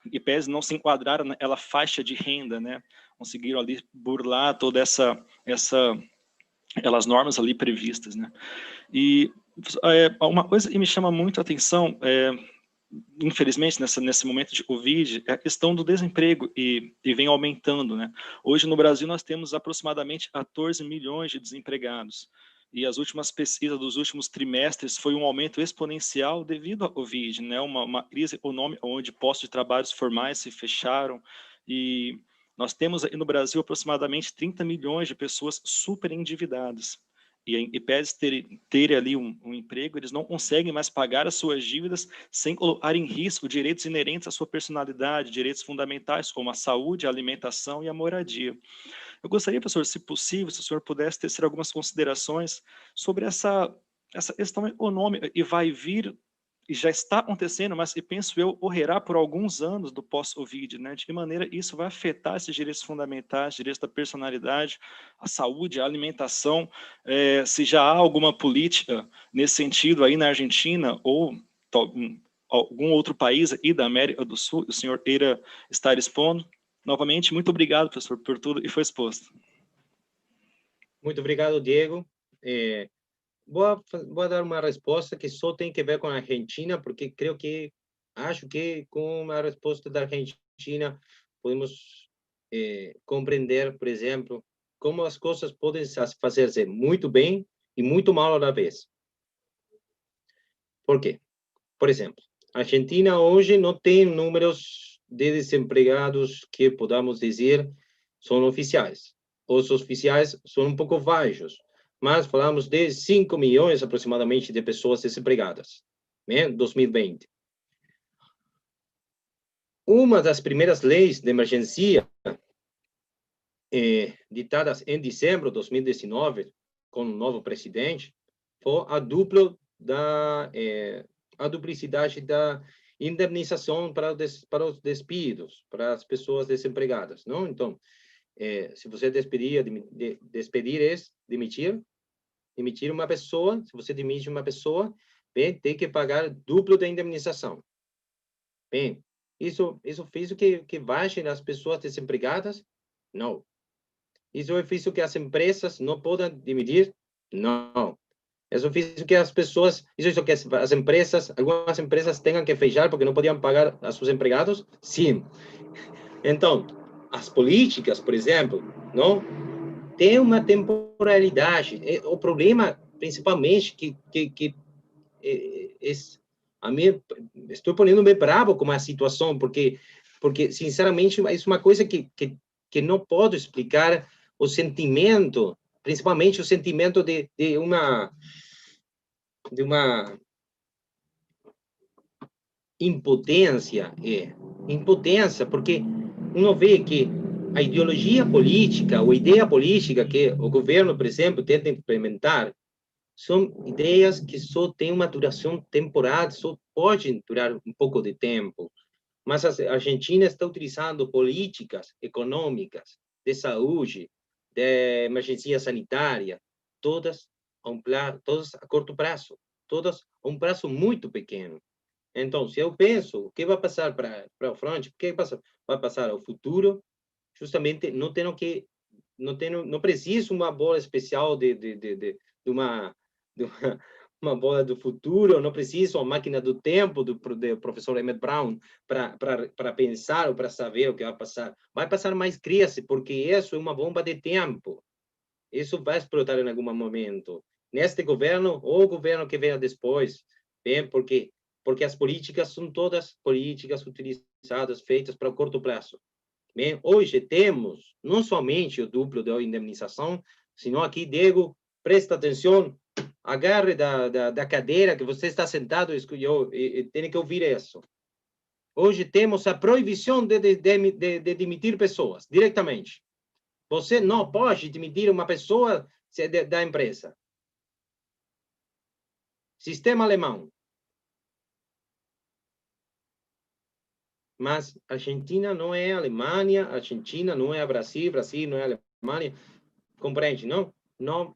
e pese não se enquadraram naquela faixa de renda, né, conseguiram ali burlar toda aquelas normas ali previstas, né. E uma coisa que me chama muito a atenção, infelizmente, nesse momento de Covid, é a questão do desemprego, e vem aumentando, né. Hoje, no Brasil, nós temos aproximadamente 14 milhões de desempregados, e as últimas pesquisas dos últimos trimestres foi um aumento exponencial devido à Covid, né, uma crise econômica onde postos de trabalho formais se fecharam, e nós temos aí no Brasil aproximadamente 30 milhões de pessoas super endividadas. E em pese ter ali um emprego, eles não conseguem mais pagar as suas dívidas sem colocar em risco direitos inerentes à sua personalidade, direitos fundamentais como a saúde, a alimentação e a moradia. Eu gostaria, professor, se possível, se o senhor pudesse tecer algumas considerações sobre essa questão econômica, e vai vir, e já está acontecendo, mas, e penso eu, ocorrerá por alguns anos do pós-Covid, né? De que maneira isso vai afetar esses direitos fundamentais, direitos da personalidade, a saúde, a alimentação, se já há alguma política nesse sentido aí na Argentina, ou algum outro país aí da América do Sul, o senhor queira estar expondo. Novamente, muito obrigado, professor, por tudo que foi exposto. Muito obrigado, Diego. Vou dar uma resposta que só tem que ver com a Argentina, porque acho que com a resposta da Argentina podemos compreender, por exemplo, como as coisas podem fazer-se muito bem e muito mal à vez. Por quê? Por exemplo, a Argentina hoje não tem números de desempregados que podamos dizer são oficiais. Os oficiais são um pouco baixos, mas falamos de 5 milhões aproximadamente de pessoas desempregadas, né, 2020. Uma das primeiras leis de emergência ditadas em dezembro de 2019, com o novo presidente, foi a duplicidade da indenização para os despidos, para as pessoas desempregadas, não? Então, se você demitir uma pessoa, se você demite uma pessoa, bem, tem que pagar duplo da indenização. Bem, isso fez o que baixem as pessoas desempregadas? Não. Isso fez o que as empresas não podem demitir? Não. Isso fez o que as pessoas, isso que as empresas, algumas empresas tenham que fechar porque não podiam pagar a seus empregados? Sim. Então, as políticas, por exemplo, não tem uma temporalidade. O problema, principalmente, que a mim, estou ponendo-me bravo com a situação, porque sinceramente, é uma coisa que não posso explicar o sentimento, principalmente o sentimento de uma impotência, porque uno vê que a ideologia política, ou ideia política que o governo, por exemplo, tenta implementar, são ideias que só têm uma duração temporal, só podem durar um pouco de tempo. Mas a Argentina está utilizando políticas econômicas, de saúde, de emergência sanitária, todas todas a curto prazo, todas a um prazo muito pequeno. Então, se eu penso o que vai passar para o frente, o que vai passar ao futuro, justamente não preciso uma bola especial de uma bola do futuro, não preciso uma máquina do tempo do professor Emmett Brown para pensar ou para saber o que vai passar. Vai passar mais crise, porque isso é uma bomba de tempo. Isso vai explotar em algum momento. Neste governo, ou o governo que venha depois, bem, porque as políticas são todas políticas utilizadas, feitas para o curto prazo. Bem, hoje temos não somente o duplo da indemnização, senão aqui, Diego, presta atenção, agarre da cadeira que você está sentado e tem que ouvir isso. Hoje temos a proibição de demitir pessoas diretamente. Você não pode demitir uma pessoa da empresa. Sistema alemão. Mas Argentina não é Alemanha, Argentina não é Brasil, Brasil não é Alemanha. Compreende, não? Não,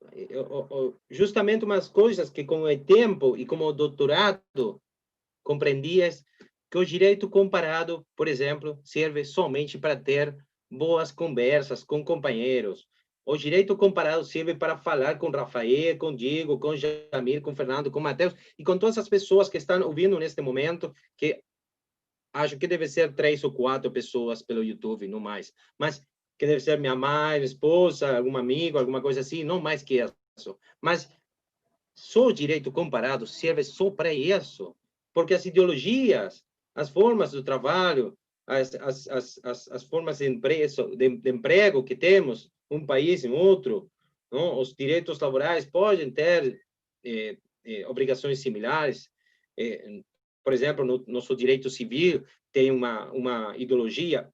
justamente umas coisas que com o tempo e com o doutorado compreendias que o direito comparado, por exemplo, serve somente para ter boas conversas com companheiros. O direito comparado serve para falar com Rafael, com Diego, com Jamir, com Fernando, com Mateus e com todas as pessoas que estão ouvindo neste momento, que acho que deve ser 3 ou 4 pessoas pelo YouTube, não mais. Mas que deve ser minha mãe, esposa, algum amigo, alguma coisa assim, não mais que isso. Mas só o direito comparado serve só para isso, porque as ideologias, as formas do trabalho, as formas de emprego que temos, um país em outro, não? Os direitos laborais podem ter obrigações similares. Por exemplo, no nosso direito civil tem uma ideologia,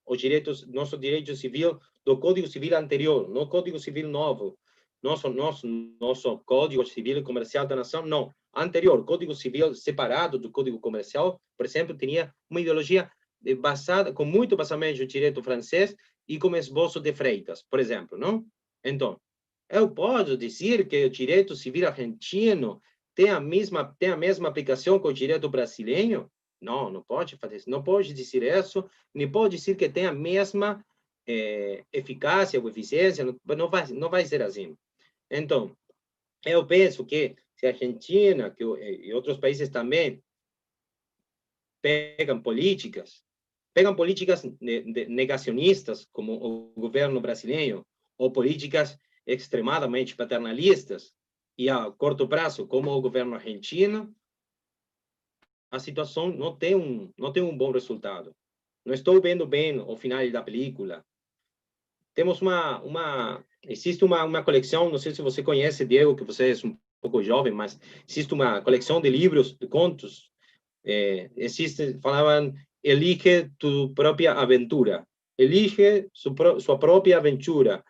nosso direito civil do Código Civil anterior, não Código Civil novo. Nosso Código Civil e Comercial da Nação, não. Anterior, Código Civil separado do Código Comercial, por exemplo, tinha uma ideologia basada, com muito basamento no direito francês e com esboço de Freitas, por exemplo, não? Então, eu posso dizer que o direito civil argentino tem a mesma aplicação que o direito brasileiro? Não, não pode fazer isso. Não pode dizer isso, nem pode dizer que tem a mesma eficácia ou eficiência, não vai ser assim. Então, eu penso que se a Argentina e outros países também pegam políticas negacionistas, como o governo brasileiro, ou políticas extremadamente paternalistas, e a curto prazo, como o governo argentino, a situação não tem um bom resultado. Não estou vendo bem o final da película. Temos existe uma coleção, não sei se você conhece, Diego, que você é um pouco jovem, mas existe uma coleção de livros, de contos, falavam, elige tu própria aventura, elige sua própria aventura.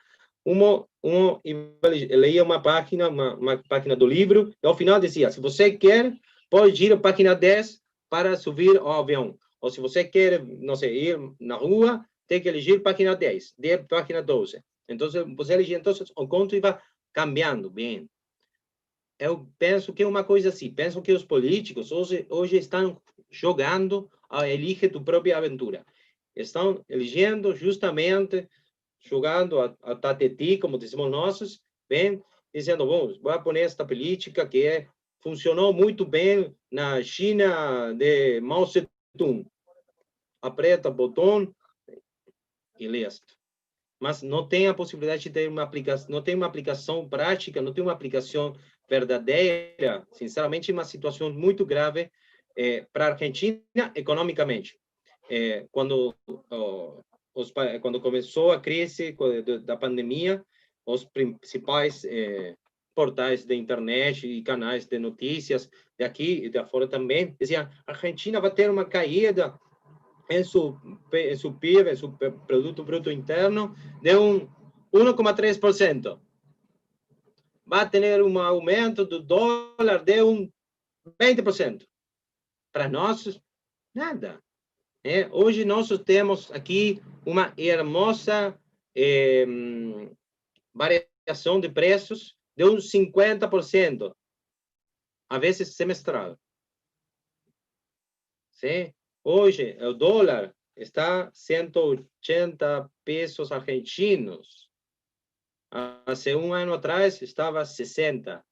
Leia uma página do livro, e ao final dizia, se você quer, pode ir à página 10 para subir ao avião, ou se você quer, não sei, ir na rua, tem que elegir página 10, página 12. Então, você elegia, então, o conto iba cambiando bem. Eu penso que é uma coisa assim, penso que os políticos hoje estão jogando a elige tu própria aventura. Estão elegendo justamente, jogando a tateti, como dizemos nós, bem, dizendo, bom, vou pôr esta política que funcionou muito bem na China de Mao Tse-tung. Aperta o botão e leste. Mas não tem a possibilidade de ter uma aplicação, não tem uma aplicação prática, não tem uma aplicação verdadeira, sinceramente, uma situação muito grave para a Argentina economicamente. Quando começou a crise da pandemia, os principais portais de internet e canais de notícias de aqui e de fora também diziam: a Argentina vai ter uma caída em seu PIB, em seu produto bruto interno, de 1,3%. Vai ter um aumento do dólar de 20%. Para nós, nada. Hoje nós temos aqui uma hermosa variação de preços de 50%, a vezes semestral. Sim? Hoje, o dólar está 180 pesos argentinos. Há um ano atrás, estava 60.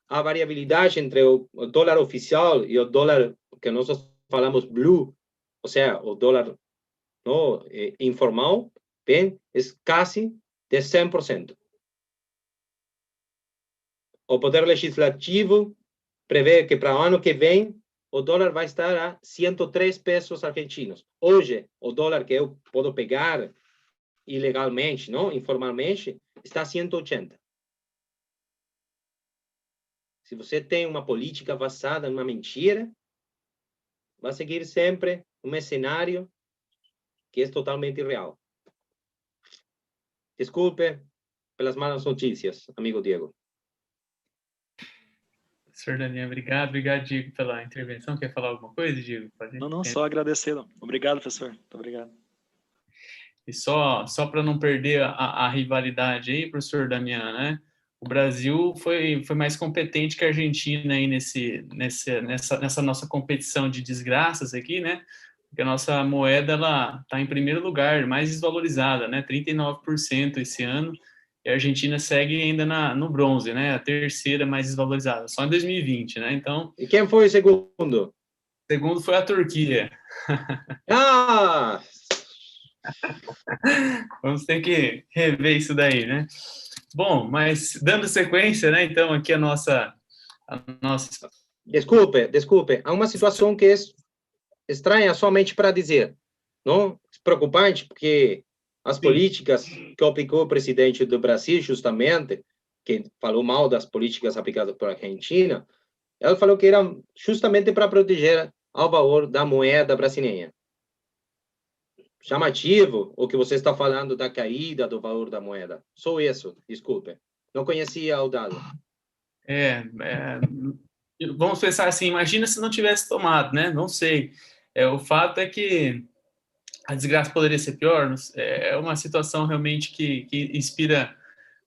A variabilidade entre o dólar oficial e o dólar que nós falamos blue, ou seja, o dólar informal, bem, é quase de 100%. O Poder Legislativo prevê que para o ano que vem o dólar vai estar a 103 pesos argentinos. Hoje, o dólar que eu posso pegar ilegalmente, não, informalmente, está a 180. Se você tem uma política basada numa mentira, vai seguir sempre um cenário que é totalmente irreal. Desculpe pelas malas notícias, amigo Diego. Professor Daniel, obrigado, Diego, pela intervenção. Quer falar alguma coisa, Diego? Não, só agradecer. Obrigado, professor. Muito obrigado. E só para não perder a rivalidade aí, professor Damião, né? O Brasil foi mais competente que a Argentina aí nessa nossa competição de desgraças aqui, né? Porque a nossa moeda, ela está em primeiro lugar, mais desvalorizada, né? 39% esse ano. E a Argentina segue ainda no bronze, né? A terceira mais desvalorizada, só em 2020, né? Então. E quem foi o segundo? O segundo foi a Turquia. Ah! Vamos ter que rever isso daí, né? Bom, mas dando sequência, né? Então, aqui a nossa... Desculpe. Há uma situação que é estranha somente para dizer, não? Preocupante, porque as políticas que aplicou o presidente do Brasil, justamente, que falou mal das políticas aplicadas pela Argentina, ela falou que era justamente para proteger o valor da moeda brasileira. Chamativo o que você está falando da caída do valor da moeda. Só isso, desculpe. Não conhecia o dado. Vamos pensar assim, imagina se não tivesse tomado, né? Não sei. O fato é que a desgraça poderia ser pior. É uma situação realmente que inspira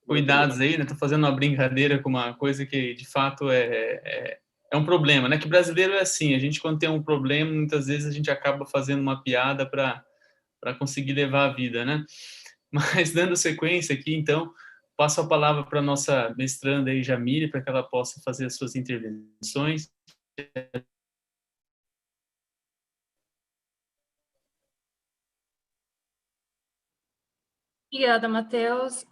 cuidados aí, né? Estou fazendo uma brincadeira com uma coisa que, de fato, é um problema, né? Que brasileiro é assim, a gente, quando tem um problema, muitas vezes a gente acaba fazendo uma piada para conseguir levar a vida, né? Mas, dando sequência aqui, então, passo a palavra para a nossa mestranda aí, Jamile, para que ela possa fazer as suas intervenções. Obrigada, Matheus.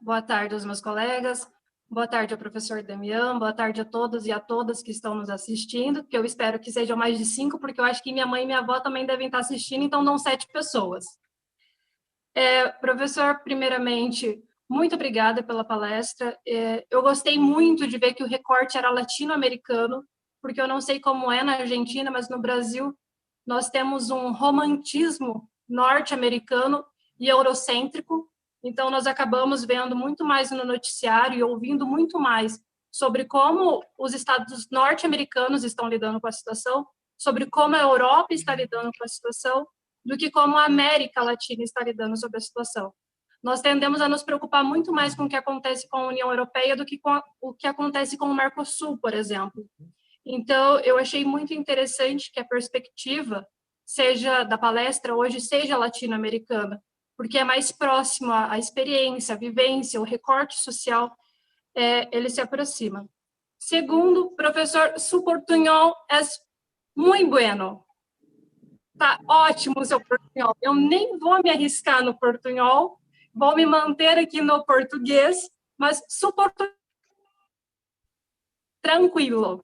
Boa tarde aos meus colegas, boa tarde ao professor Damião, boa tarde a todos e a todas que estão nos assistindo, que eu espero que sejam mais de 5, porque eu acho que minha mãe e minha avó também devem estar assistindo, então dão 7 pessoas. Professor, primeiramente, muito obrigada pela palestra. Eu gostei muito de ver que o recorte era latino-americano, porque eu não sei como é na Argentina, mas no Brasil nós temos um romantismo norte-americano e eurocêntrico, então nós acabamos vendo muito mais no noticiário e ouvindo muito mais sobre como os estados norte-americanos estão lidando com a situação, sobre como a Europa está lidando com a situação, do que como a América Latina está lidando sobre a situação. Nós tendemos a nos preocupar muito mais com o que acontece com a União Europeia do que com o que acontece com o Mercosul, por exemplo. Então, eu achei muito interessante que a perspectiva seja da palestra hoje seja latino-americana, porque é mais próximo à experiência, à vivência, o recorte social, ele se aproxima. Segundo, professor, su portunhol é muito bueno. Tá ótimo o seu portunhol. Eu nem vou me arriscar no portunhol, vou me manter aqui no português, mas su portunhol tranquilo.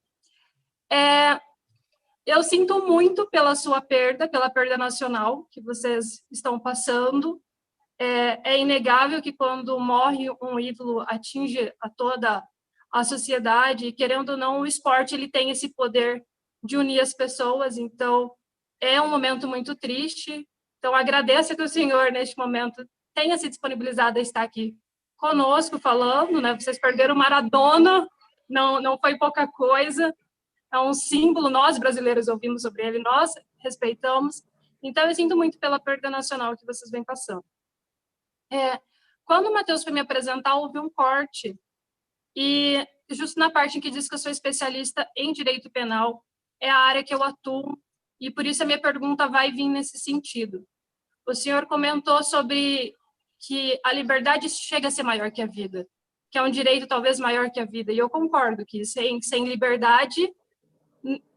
Eu sinto muito pela sua perda, pela perda nacional que vocês estão passando. É inegável que quando morre um ídolo atinge a toda a sociedade, e querendo ou não, o esporte ele tem esse poder de unir as pessoas, então é um momento muito triste. Então agradeço que o senhor, neste momento, tenha se disponibilizado a estar aqui conosco falando, né? Vocês perderam Maradona, não foi pouca coisa, é um símbolo, nós brasileiros ouvimos sobre ele, nós respeitamos, então eu sinto muito pela perda nacional que vocês vêm passando. Quando o Matheus foi me apresentar, houve um corte, e justo na parte em que diz que eu sou especialista em direito penal, é a área que eu atuo, e por isso a minha pergunta vai vir nesse sentido. O senhor comentou sobre que a liberdade chega a ser maior que a vida, que é um direito talvez maior que a vida, e eu concordo que sem liberdade,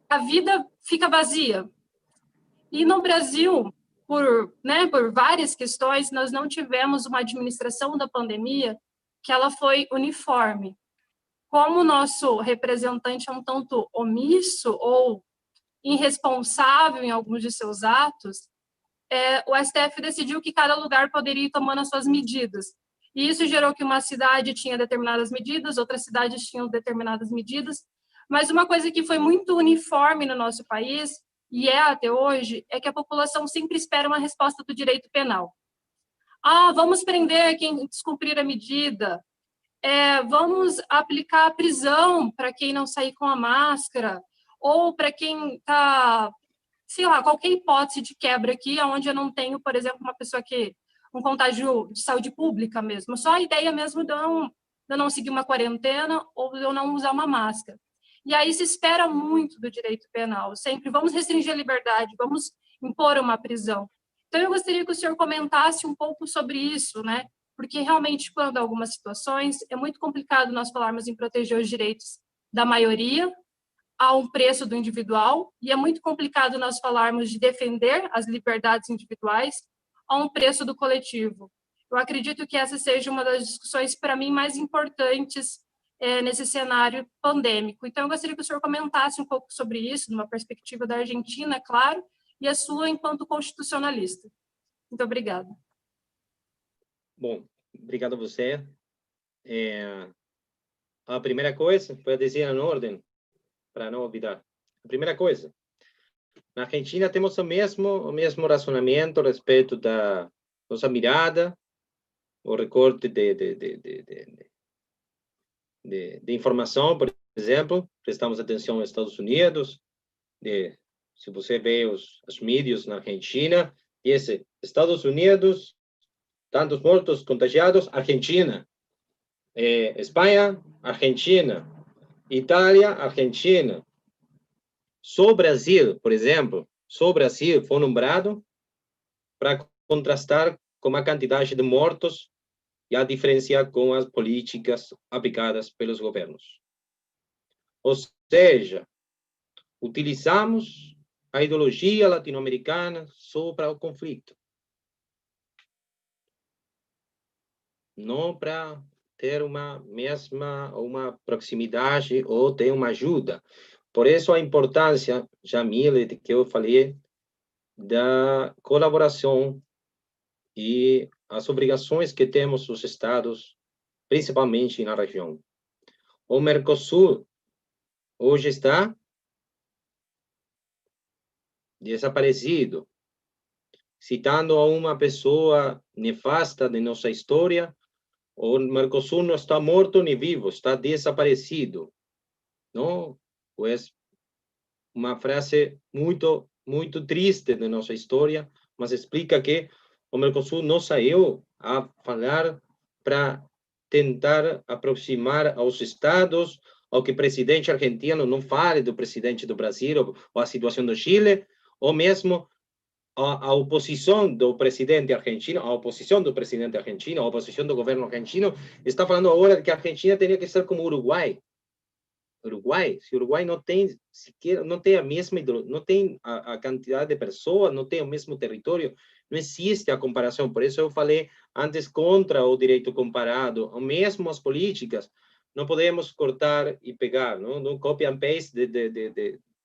a vida fica vazia. E no Brasil, por várias questões, nós não tivemos uma administração da pandemia que ela foi uniforme. Como o nosso representante é um tanto omisso ou irresponsável em alguns de seus atos, o STF decidiu que cada lugar poderia ir tomando as suas medidas. E isso gerou que uma cidade tinha determinadas medidas, outras cidades tinham determinadas medidas, mas uma coisa que foi muito uniforme no nosso país, e até hoje, é que a população sempre espera uma resposta do direito penal. Vamos prender quem descumprir a medida, vamos aplicar a prisão para quem não sair com a máscara, ou para quem está, sei lá, qualquer hipótese de quebra aqui, onde eu não tenho, por exemplo, uma pessoa que, um contágio de saúde pública mesmo, só a ideia mesmo de eu não seguir uma quarentena ou de eu não usar uma máscara. E aí se espera muito do direito penal, sempre vamos restringir a liberdade, vamos impor uma prisão. Então eu gostaria que o senhor comentasse um pouco sobre isso, né? Porque realmente, quando há algumas situações, é muito complicado nós falarmos em proteger os direitos da maioria a um preço do individual, e é muito complicado nós falarmos de defender as liberdades individuais a um preço do coletivo. Eu acredito que essa seja uma das discussões, para mim, mais importantes nesse cenário pandêmico. Então, eu gostaria que o senhor comentasse um pouco sobre isso, numa perspectiva da Argentina, é claro, e a sua enquanto constitucionalista. Muito obrigada. Bom, obrigado a você. A primeira coisa, vou dizer em ordem, para não olvidar. A primeira coisa, na Argentina temos o mesmo racionamento a respeito da nossa mirada, o recorte de informação, por exemplo, prestamos atenção aos Estados Unidos, se você vê os mídias na Argentina, diz Estados Unidos, tantos mortos contagiados, Argentina, Espanha, Argentina, Itália, Argentina. Só o Brasil, por exemplo, só o Brasil foi nombrado para contrastar com a quantidade de mortos e a diferença com as políticas aplicadas pelos governos. Ou seja, utilizamos a ideologia latino-americana só para o conflito. Não para ter uma proximidade ou ter uma ajuda. Por isso a importância, Jamile, que eu falei, da colaboração e as obrigações que temos os estados, principalmente na região. O Mercosul hoje está desaparecido. Citando a uma pessoa nefasta de nossa história, o Mercosul não está morto nem vivo, está desaparecido. Não? Pois uma frase muito triste de nossa história, mas explica que o Mercosul não saiu a falar para tentar aproximar aos estados, ao que o presidente argentino não fale do presidente do Brasil, ou a situação do Chile, ou mesmo a oposição do presidente argentino, a oposição do presidente argentino, a oposição do governo argentino, está falando agora que a Argentina teria que ser como o Uruguai. Se o Uruguai não tem sequer, não tem a mesma, não tem a quantidade de pessoas, não tem o mesmo território, não existe a comparação. Por isso eu falei antes contra o direito comparado, ou mesmo as políticas. não podemos cortar e pegar, não copy and paste,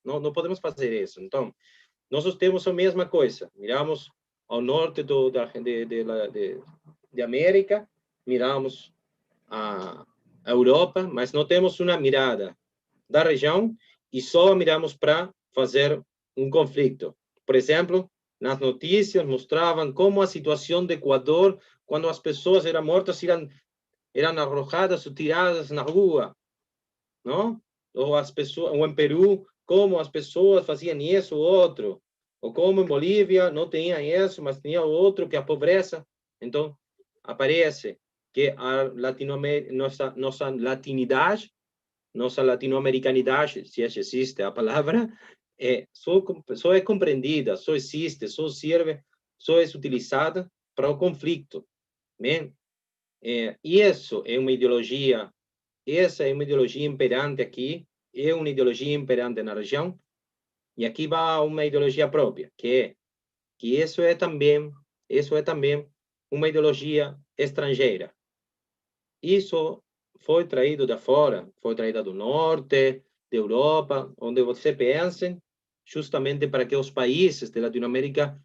não podemos fazer isso. Então, nós temos a mesma coisa, miramos ao norte de América, miramos a Europa, mas não temos uma mirada da região e só miramos para fazer um conflito. Por exemplo, nas notícias mostravam como a situação do Equador, quando as pessoas eram mortas, eram arrojadas ou tiradas na rua, não? Ou em Peru, como as pessoas faziam isso ou outro, ou como em Bolívia não tinha isso, mas tinha outro, que a pobreza. Então, aparece que a nossa latinidade, nossa latino-americanidade, se existe a palavra, só é compreendida, só existe, só serve, só é utilizada para o conflito. Bem? Isso é uma ideologia, essa é uma ideologia imperante aqui, é uma ideologia imperante na região, e aqui vai uma ideologia própria, que isso é também uma ideologia estrangeira. Isso foi traído da fora, foi traído do norte, da Europa, onde você pensa, justamente para que os países de Latinoamérica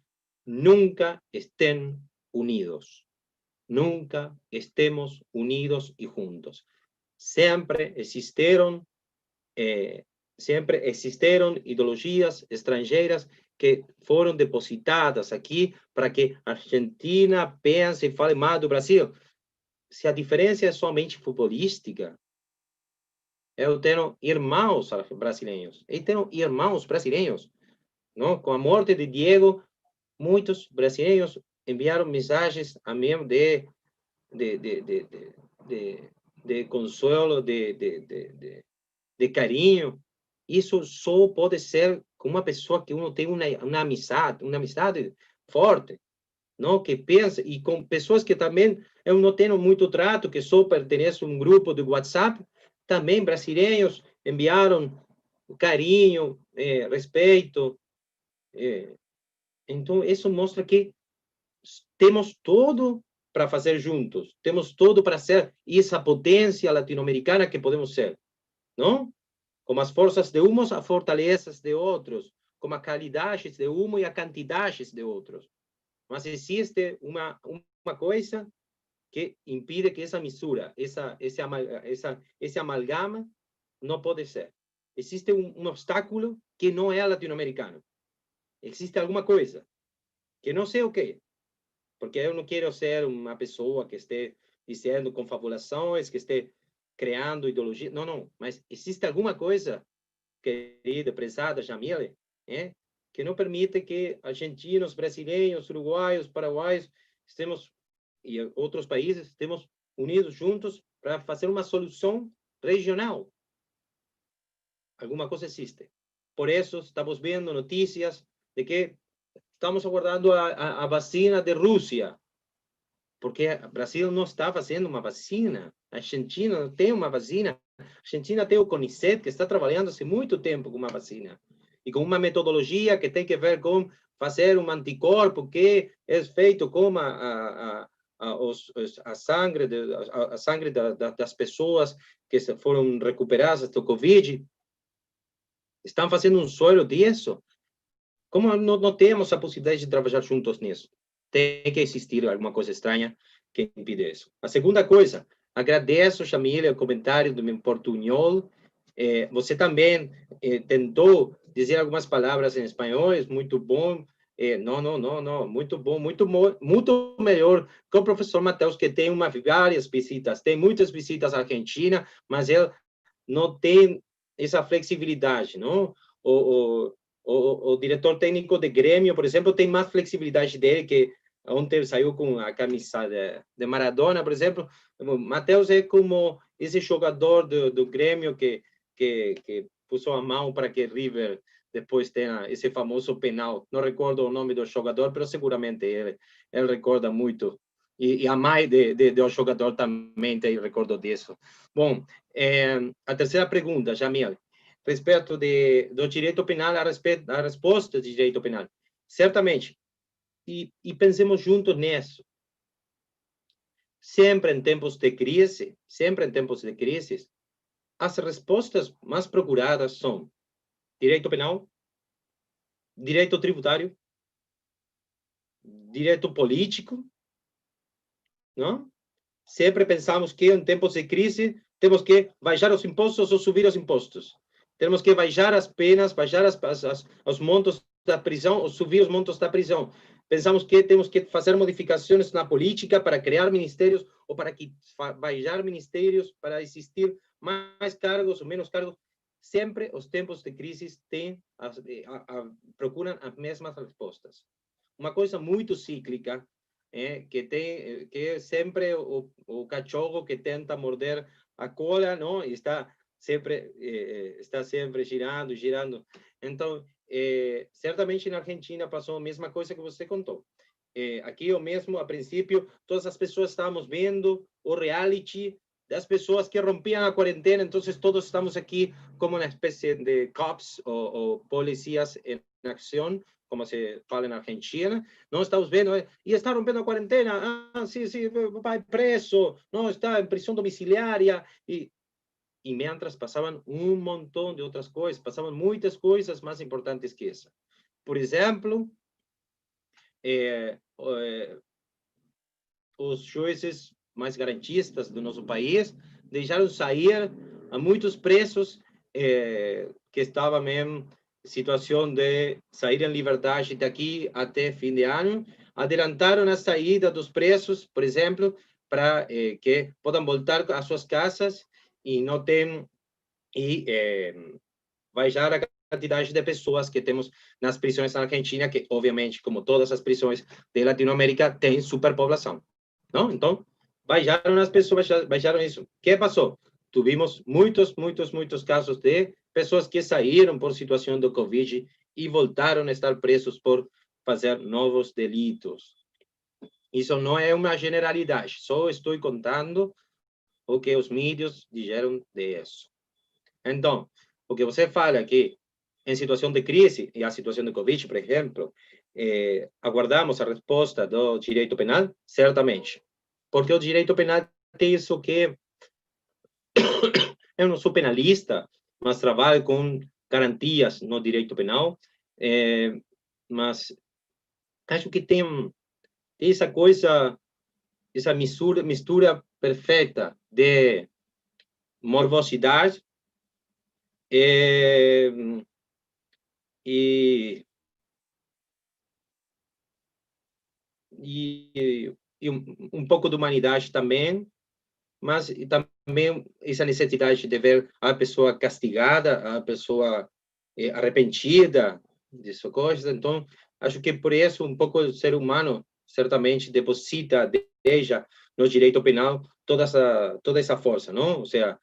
nunca estén unidos. Nunca estemos unidos y juntos. Siempre existieron ideologías extranjeras que fueron depositadas aquí para que Argentina pense e fale mal do Brasil. Se a diferença é somente futebolística, eu tenho irmãos brasileiros. Eu tenho irmãos brasileiros. Não? Com a morte de Diego, muitos brasileiros enviaram mensagens a mim de consuelo, de carinho. Isso só pode ser com uma pessoa que uno tem uma amizade forte, não? Que pensa, e com pessoas que também eu não tenho muito trato, que só pertencem a um grupo de WhatsApp, também brasileiros enviaram carinho, respeito. Então, isso mostra que temos tudo para fazer juntos, temos tudo para ser essa potência latino-americana que podemos ser, não? Com as forças de uns, as fortalezas de outros, com a qualidade de um e a quantidade de outros. Mas existe uma coisa que impede que essa mistura, esse amalgama, não pode ser. Existe um obstáculo que não é latino-americano. Existe alguma coisa que não sei o que, porque eu não quero ser uma pessoa que esteja dizendo confabulações, que esteja criando ideologia. Não. Mas existe alguma coisa, querida, prezada Jamile, que não permite que argentinos, brasileiros, uruguaios, paraguaios, e outros países, estemos unidos juntos para fazer uma solução regional. Alguma coisa existe. Por isso, estamos vendo notícias de que estamos aguardando a vacina de Rússia, porque o Brasil não está fazendo uma vacina, a Argentina não tem uma vacina, a Argentina tem o CONICET, que está trabalhando há muito tempo com uma vacina, e com uma metodologia que tem que ver com fazer um anticorpo que é feito com a sangue das pessoas que foram recuperadas do Covid. Estão fazendo um soro disso. Como não temos a possibilidade de trabalhar juntos nisso? Tem que existir alguma coisa estranha que impede isso. A segunda coisa, agradeço, Jamile, o comentário do meu portunhol. Você também tentou dizer algumas palavras em espanhol, é muito bom. Não, muito bom, muito melhor que o professor Mateus, que tem várias visitas, tem muitas visitas à Argentina, mas ele não tem essa flexibilidade, não? O diretor técnico de Grêmio, por exemplo, tem mais flexibilidade dele, que ontem saiu com a camisa de Maradona, por exemplo. O Mateus é como esse jogador do Grêmio que puxou a mão para que River depois tenha esse famoso penal. Não recordo o nome do jogador, mas seguramente ele recorda muito. E a mãe do jogador também tem recordo disso. Bom, a terceira pergunta, Jamil, respeito do direito penal, a resposta do direito penal. Certamente, e pensemos juntos nisso. Sempre em tempos de crise, as respostas mais procuradas são direito penal, direito tributário, direito político, não? Sempre pensamos que em tempos de crise temos que baixar os impostos ou subir os impostos. Temos que baixar as penas, baixar os montos da prisão ou subir os montos da prisão. Pensamos que temos que fazer modificações na política para criar ministérios ou para baixar ministérios para existir mais cargos ou menos cargos. Sempre os tempos de crise procuram as mesmas respostas. Uma coisa muito cíclica, que é sempre o cachorro que tenta morder a cola, não? E está sempre girando, girando. Então, certamente na Argentina passou a mesma coisa que você contou. Aqui eu mesmo, a princípio, todas as pessoas estávamos vendo o reality das pessoas que rompiam a quarentena, então todos estamos aqui como uma espécie de cops ou policias em ação, como se fala na Argentina. Não estamos vendo, e está rompendo a quarentena, sim, vai preso, não, está em prisão domiciliária, e mientras passavam um montão de outras coisas, passavam muitas coisas mais importantes que essa. Por exemplo, os juízes mais garantistas do nosso país deixaram sair a muitos presos que estavam em situação de sair em liberdade daqui até fim de ano. Adelantaram a saída dos presos, por exemplo, para que possam voltar às suas casas e não tem baixar a quantidade de pessoas que temos nas prisões na Argentina, que obviamente, como todas as prisões de Latinoamérica, tem superpopulação, não? Então, baixaram as pessoas, baixaram isso. O que passou? Tivemos muitos casos de pessoas que saíram por situação do Covid e voltaram a estar presos por fazer novos delitos. Isso não é uma generalidade, só estou contando o que os mídias disseram de isso. Então, o que você fala que em situação de crise, e a situação do Covid, por exemplo, aguardamos a resposta do direito penal? Certamente. Porque o direito penal tem isso que eu não sou penalista, mas trabalho com garantias no direito penal, mas acho que tem essa coisa, essa mistura perfeita de morbosidade e um pouco de humanidade também, mas também essa necessidade de ver a pessoa castigada, a pessoa arrependida dessas coisas. Então, acho que por isso um pouco o ser humano certamente deposita, deixa no direito penal toda essa força, não? Ou seja,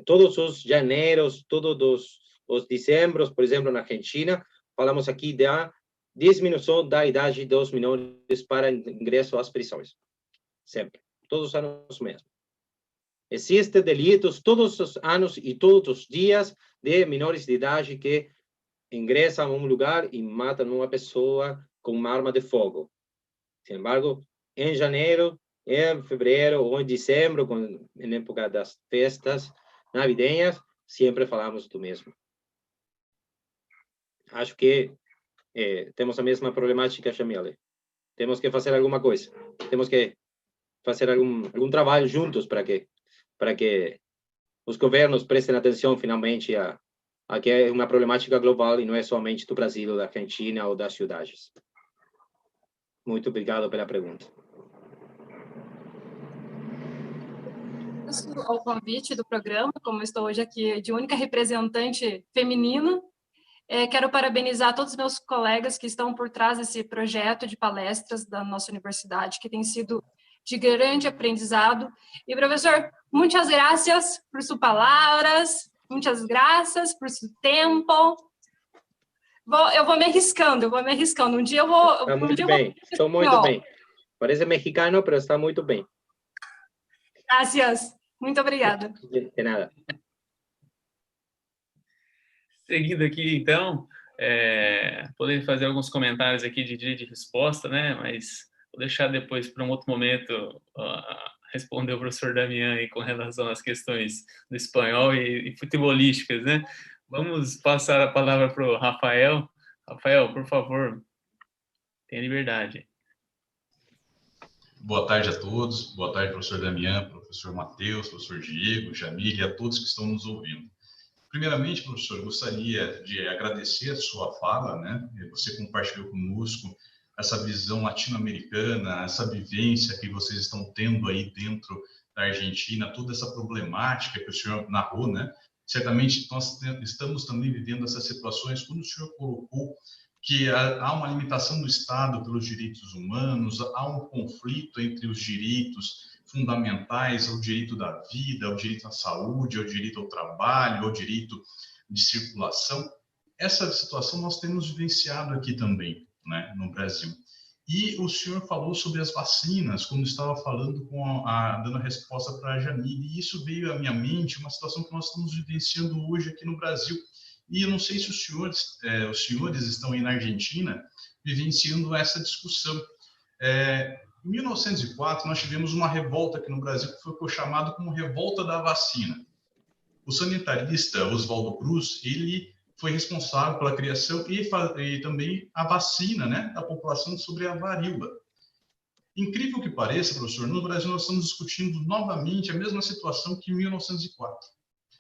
todos os janeiros, todos os dezembros, por exemplo, na Argentina, falamos aqui da diminuição da idade dos menores para ingresso às prisões. Sempre. Todos os anos mesmo. Existem delitos todos os anos e todos os dias de menores de idade que ingressam a um lugar e matam uma pessoa com uma arma de fogo. Sin embargo, em janeiro, em fevereiro ou em dezembro, em época das festas navideñas, sempre falamos do mesmo. Acho que temos a mesma problemática, Jamile. Temos que fazer alguma coisa. Temos que fazer algum trabalho juntos para que os governos prestem atenção finalmente a que é uma problemática global e não é somente do Brasil, da Argentina ou das cidades. Muito obrigado pela pergunta. Ao convite do programa, como estou hoje aqui de única representante feminina, quero parabenizar todos os meus colegas que estão por trás desse projeto de palestras da nossa universidade, que tem sido de grande aprendizado. E, professor, muitas graças por suas palavras, muitas graças por seu tempo. Eu vou me arriscando. Um dia eu vou... Está muito bem, estou muito bem. Parece mexicano, mas está muito bem. Graças. Muito obrigada. De nada. Seguindo aqui, então, poder fazer alguns comentários aqui de direito de resposta, né? Mas vou deixar depois para um outro momento a respondeu o professor Damião aí com relação às questões do espanhol e futebolísticas, né? Vamos passar a palavra para o Rafael. Rafael, por favor, tenha liberdade. Boa tarde a todos, boa tarde, professor Damião, professor Matheus, professor Diego, Jamile e a todos que estão nos ouvindo. Primeiramente, professor, gostaria de agradecer a sua fala, né? Você compartilhou conosco essa visão latino-americana, essa vivência que vocês estão tendo aí dentro da Argentina, toda essa problemática que o senhor narrou, né? Certamente nós estamos também vivendo essas situações, quando o senhor colocou que há uma limitação do Estado pelos direitos humanos, há um conflito entre os direitos fundamentais, o direito da vida, o direito à saúde, o direito ao trabalho, o direito de circulação. Essa situação nós temos vivenciado aqui também, né, no Brasil. E o senhor falou sobre as vacinas, como estava falando, dando a resposta para a Jamile, e isso veio à minha mente, uma situação que nós estamos vivenciando hoje aqui no Brasil. E eu não sei se os senhores estão aí na Argentina vivenciando essa discussão. Em 1904, nós tivemos uma revolta aqui no Brasil que foi chamado como Revolta da Vacina. O sanitarista Oswaldo Cruz, ele foi responsável pela criação e também a vacina, né, da população sobre a varíola. Incrível que pareça, professor, no Brasil nós estamos discutindo novamente a mesma situação que em 1904.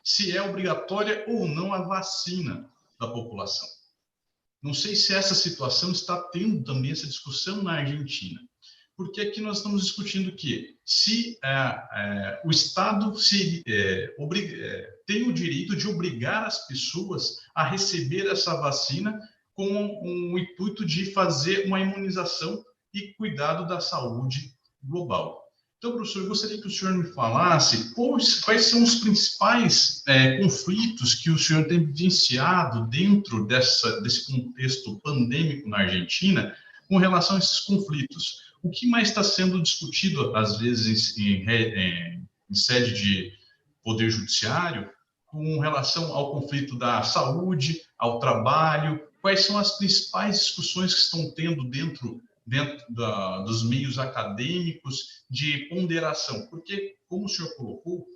Se é obrigatória ou não a vacina da população. Não sei se essa situação está tendo também essa discussão na Argentina. Porque aqui nós estamos discutindo que se o Estado tem o direito de obrigar as pessoas a receber essa vacina com o intuito de fazer uma imunização e cuidado da saúde global. Então, professor, eu gostaria que o senhor me falasse quais são os principais conflitos que o senhor tem vivenciado dentro desse contexto pandêmico na Argentina com relação a esses conflitos. O que mais está sendo discutido, às vezes, em sede de poder judiciário, com relação ao conflito da saúde, ao trabalho? Quais são as principais discussões que estão tendo dentro dos meios acadêmicos de ponderação? Porque, como o senhor colocou,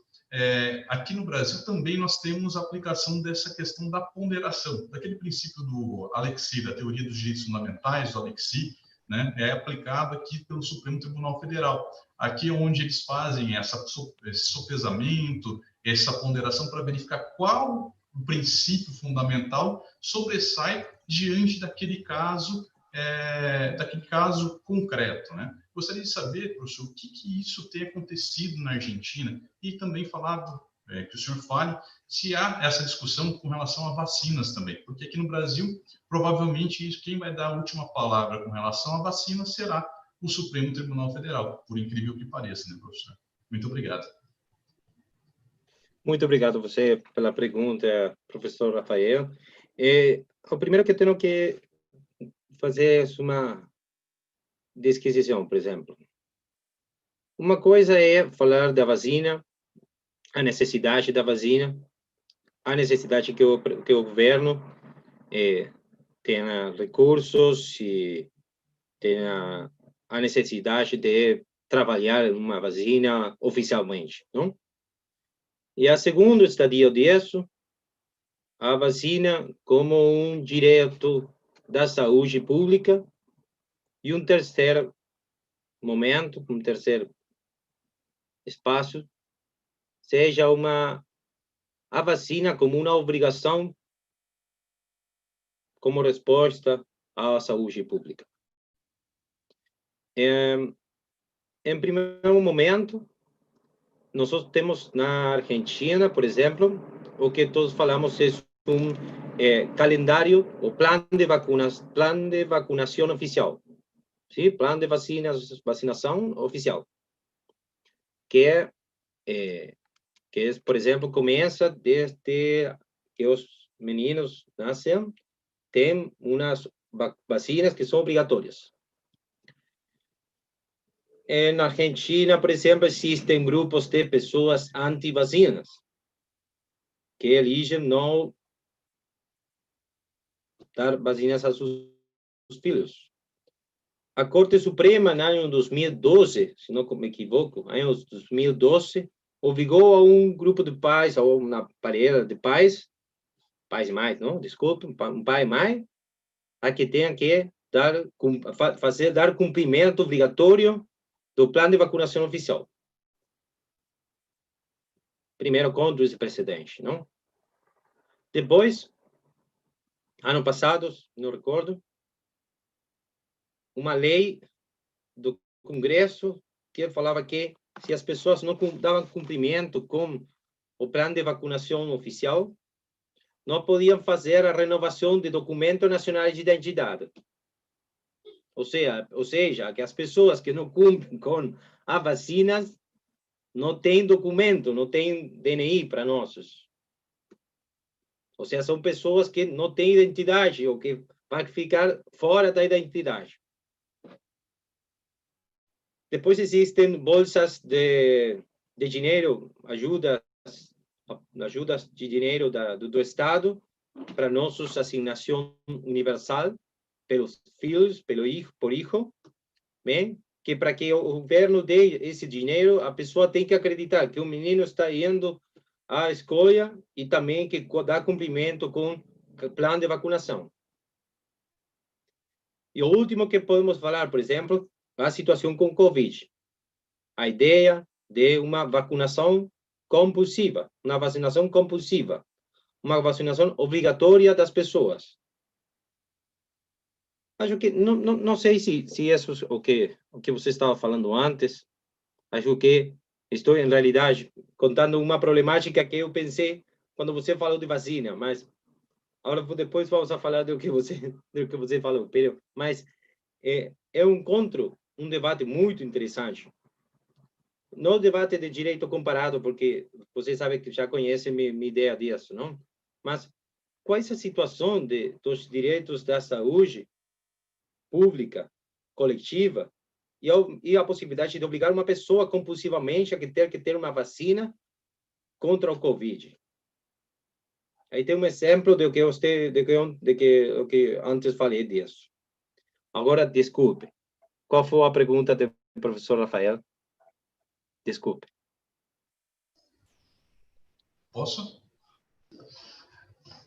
aqui no Brasil também nós temos a aplicação dessa questão da ponderação, daquele princípio do Alexis, da teoria dos direitos fundamentais, do Alexis, né, é aplicado aqui pelo Supremo Tribunal Federal. Aqui é onde eles fazem esse sopesamento, essa ponderação para verificar qual o princípio fundamental sobressai diante daquele caso concreto, né? Gostaria de saber, professor, o que isso tem acontecido na Argentina e também que o senhor fale se há essa discussão com relação a vacinas também, porque aqui no Brasil, provavelmente, quem vai dar a última palavra com relação à vacina será o Supremo Tribunal Federal, por incrível que pareça, né, professor? Muito obrigado. Muito obrigado a você pela pergunta, professor Rafael. O primeiro que tenho que fazer é uma disquisição, por exemplo. Uma coisa é falar da vacina, a necessidade da vacina, a necessidade que o governo tenha recursos e tenha a necessidade de trabalhar uma vacina oficialmente, não? E a segundo estadio disso, a vacina como um direito da saúde pública e um terceiro momento, um terceiro espaço, seja a vacina como uma obrigação como resposta à saúde pública. Em primeiro momento, nós temos na Argentina, por exemplo, o que todos falamos é calendário, o plano de vacunação oficial, sim, plano de vacinação oficial, que por exemplo, começa desde que os meninos nascem, tem umas vacinas que são obrigatórias. Na Argentina, por exemplo, existem grupos de pessoas anti-vacinas que elegem não dar vacinas a seus filhos. a Corte Suprema, no ano 2012, se não me equivoco, ano 2012, obrigou a um grupo de pais, ou uma parelha de pais e mães, não, desculpe, um pai e mãe, a que tenha que dar cumprimento obrigatório do plano de vacinação oficial. Primeiro, contra esse precedente, não? Depois, ano passado, não recordo, uma lei do Congresso que falava que se as pessoas não davam cumprimento com o plano de vacinação oficial, não podiam fazer a renovação de documentos nacionais de identidade. Ou seja, que as pessoas que não cumprem com as vacinas não têm documento, não têm DNI para nós. Ou seja, são pessoas que não têm identidade ou que vão ficar fora da identidade. Depois existem bolsas de dinheiro, ajudas de dinheiro do Estado para nossa asignação universal pelos filhos, por hijo, bem? Que para que o governo dê esse dinheiro, a pessoa tem que acreditar que o menino está indo à escola e também que dá cumprimento com o plano de vacinação. E o último que podemos falar, por exemplo, a situação com Covid. A ideia de uma vacinação compulsiva, uma vacinação compulsiva, uma vacinação obrigatória das pessoas. Acho que não sei se isso é o que você estava falando antes. Acho que estou, em realidade, contando uma problemática que eu pensei quando você falou de vacina, mas agora depois vamos a falar do que você falou. Mas eu encontro um debate muito interessante. No debate de direito comparado, porque você sabe que já conhece minha ideia disso, não? Mas qual é a situação dos direitos da saúde pública, coletiva, e a possibilidade de obrigar uma pessoa compulsivamente a ter que ter uma vacina contra o Covid? Aí tem um exemplo do que eu antes falei disso. Agora, desculpe, qual foi a pergunta do professor Rafael? Desculpe. Posso?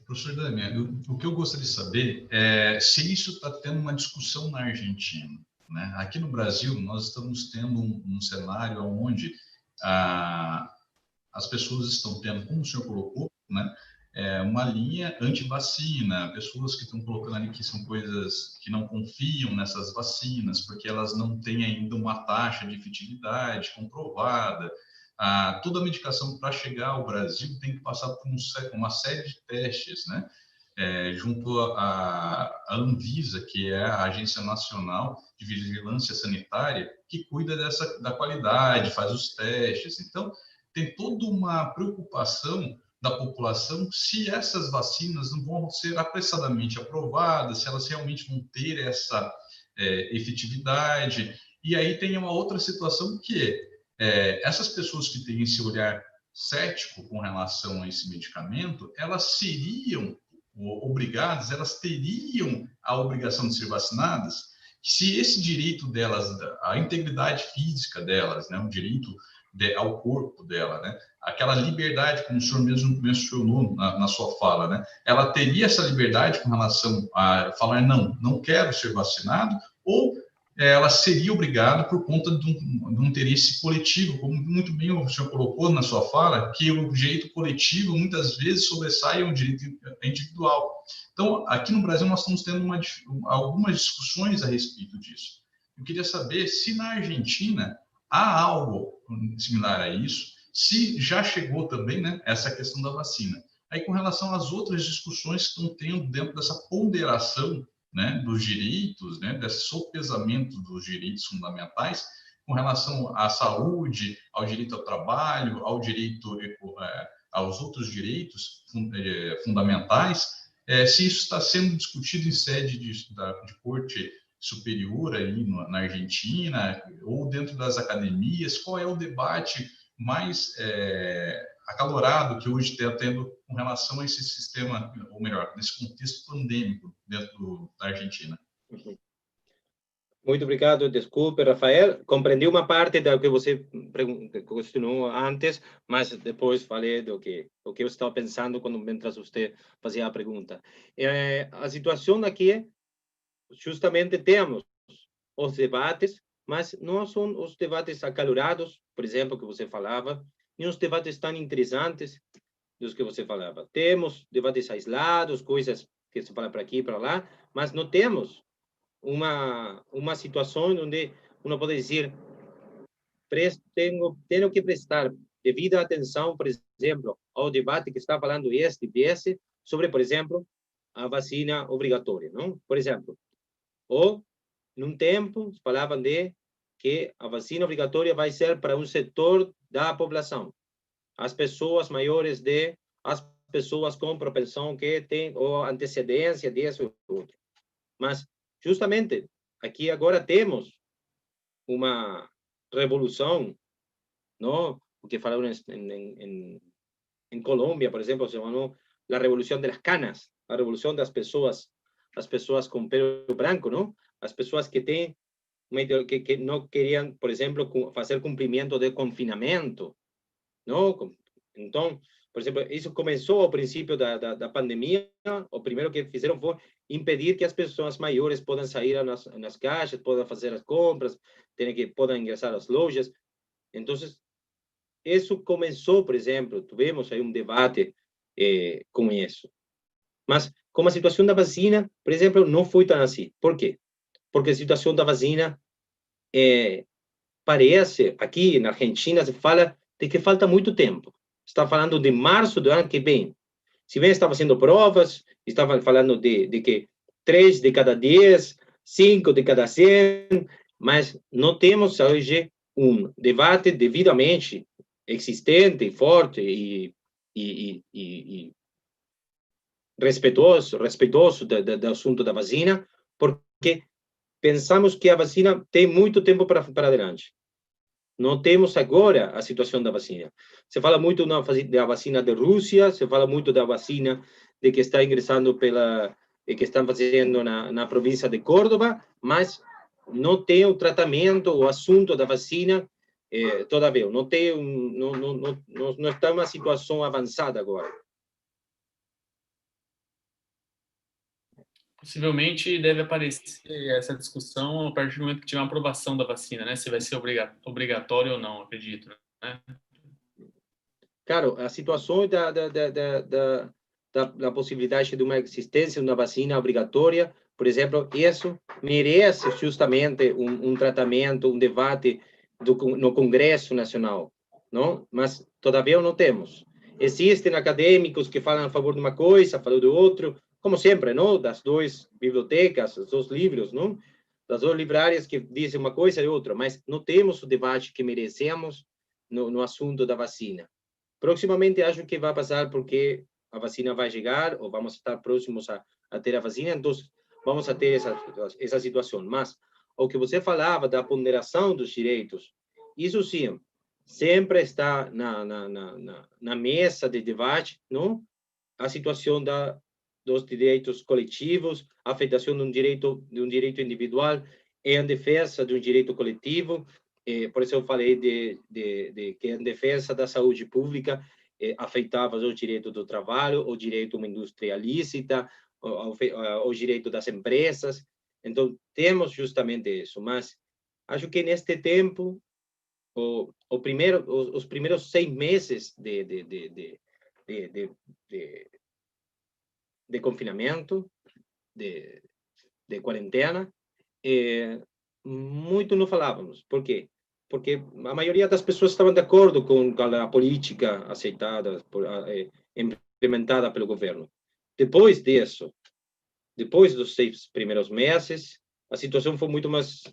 Professor Damian, o que eu gostaria de saber é se isso está tendo uma discussão na Argentina, né? Aqui no Brasil, nós estamos tendo um cenário onde as pessoas estão tendo, como o senhor colocou, né, uma linha anti-vacina, pessoas que estão colocando ali que são coisas que não confiam nessas vacinas, porque elas não têm ainda uma taxa de efetividade comprovada. Toda a medicação para chegar ao Brasil tem que passar por uma série de testes, né? Junto à Anvisa, que é a Agência Nacional de Vigilância Sanitária, que cuida da qualidade, faz os testes. Então, tem toda uma preocupação da população se essas vacinas não vão ser apressadamente aprovadas, se elas realmente vão ter essa efetividade. E aí tem uma outra situação que essas pessoas que têm esse olhar cético com relação a esse medicamento, elas seriam obrigadas, elas teriam a obrigação de ser vacinadas, se esse direito delas, a integridade física delas, né, o direito ao corpo dela, né, aquela liberdade, como o senhor mesmo mencionou na sua fala, né, ela teria essa liberdade com relação a falar não quero ser vacinado, ou ela seria obrigada por conta de um interesse coletivo, como muito bem o senhor colocou na sua fala, que o direito coletivo muitas vezes sobressai o direito individual. Então, aqui no Brasil nós estamos tendo algumas discussões a respeito disso. Eu queria saber se na Argentina há algo similar a isso, se já chegou também, né, essa questão da vacina. Aí, com relação às outras discussões que estão tendo dentro dessa ponderação, né, dos direitos, né, desse sopesamento dos direitos fundamentais com relação à saúde, ao direito ao trabalho, ao direito, aos outros direitos fundamentais, se isso está sendo discutido em sede de corte superior aí na Argentina ou dentro das academias, qual é o debate mais acalorado que hoje está tendo com relação a esse sistema, ou melhor, nesse contexto pandêmico dentro da Argentina? Muito obrigado. Desculpe, Rafael. Compreendi uma parte do que você questionou antes, mas depois falei do que eu estava pensando mientras você fazia a pergunta. A situação aqui é, justamente temos os debates, mas não são os debates acalorados, por exemplo, que você falava, nem os debates tão interessantes dos que você falava. Temos debates aislados, coisas que se fala para aqui e para lá, mas não temos uma situação onde uno pode dizer, tenho que prestar devida atenção, por exemplo, ao debate que está falando este e esse sobre, por exemplo, a vacina obrigatória, não? Por exemplo, ou num tempo falavam de que a vacina obrigatória vai ser para um setor da população, as pessoas maiores as pessoas com propensão que têm ou antecedência disso ou outro. Mas justamente aqui agora temos uma revolução, não? O que falaram em Colômbia, por exemplo, se chamou a revolução das canas, a revolução das pessoas, as pessoas com pelo branco, não? As pessoas que têm que não queriam, por exemplo, fazer cumprimento de confinamento, não? Então, por exemplo, isso começou ao princípio da pandemia. O primeiro que fizeram foi impedir que as pessoas maiores possam sair nas caixas, possam fazer as compras, possam ingressar às lojas. Então, isso começou, por exemplo, tivemos aí um debate com isso. Mas, como a situação da vacina, por exemplo, não foi tão assim. Por quê? Porque a situação da vacina parece, aqui na Argentina, se fala de que falta muito tempo. Está falando de março do ano que vem. Se bem estava fazendo provas, estavam falando de que 3 de cada 10, 5 de cada 100, mas não temos hoje um debate devidamente existente, forte e respeitoso do assunto da vacina, porque pensamos que a vacina tem muito tempo para adelante. Não temos agora a situação da vacina. Se fala muito da vacina da Rússia, se fala muito da vacina de que está ingressando que estão fazendo na província de Córdoba, mas não tem o tratamento, o assunto da vacina todavia. Não está uma situação avançada agora. Possivelmente deve aparecer essa discussão a partir do momento que tiver uma aprovação da vacina, né? Se vai ser obrigatório ou não, acredito, né? Claro, a situação da possibilidade de uma existência de uma vacina obrigatória, por exemplo, isso merece justamente um tratamento, um debate no Congresso Nacional, não? Mas todavia não temos. Existem acadêmicos que falam a favor de uma coisa, falam do outro, como sempre, não? Das duas bibliotecas, dos dois livros, não? Das duas livrárias que dizem uma coisa e outra, mas não temos o debate que merecemos no assunto da vacina. Proximamente acho que vai passar porque a vacina vai chegar ou vamos estar próximos a ter a vacina, então vamos a ter essa situação. Mas o que você falava da ponderação dos direitos, isso sim, sempre está na mesa de debate, não? A situação dos direitos coletivos, a afetação de um direito individual em defesa de um direito coletivo. Por isso eu falei de que em defesa da saúde pública afetava o direito do trabalho, o direito a uma indústria lícita, o direito das empresas. Então, temos justamente isso, mas acho que neste tempo, os primeiros 6 meses de confinamento, de quarentena, muito não falávamos. Por quê? Porque a maioria das pessoas estavam de acordo com a política aceitada, implementada pelo governo. Depois disso, depois dos 6 primeiros meses, a situação foi muito mais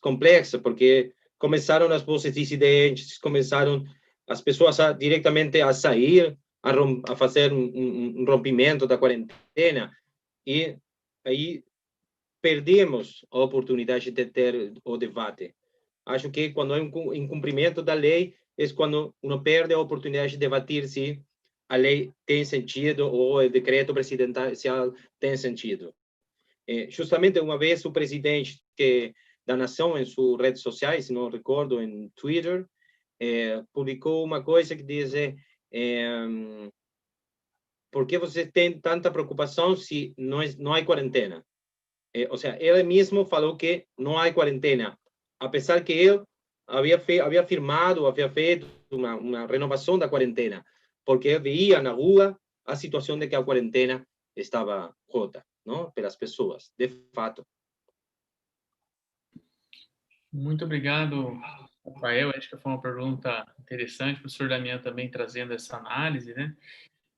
complexa, porque começaram as vozes dissidentes, começaram as pessoas diretamente a sair, a fazer um rompimento da quarentena, e aí perdemos a oportunidade de ter o debate. Acho que quando há um incumprimento da lei, é quando uno perde a oportunidade de debater se a lei tem sentido ou o decreto presidencial tem sentido. Justamente uma vez o presidente que da Nação em suas redes sociais, se não recordo, em Twitter, publicou uma coisa que diz por que você tem tanta preocupação se não há quarentena? Ou seja, ele mesmo falou que não há quarentena, apesar que ele havia feito uma renovação da quarentena, porque ele veia na rua a situação de que a quarentena estava rota, não, pelas pessoas, de fato. Muito obrigado, Rafael. Acho que foi uma pergunta interessante, o professor Damião também trazendo essa análise, né?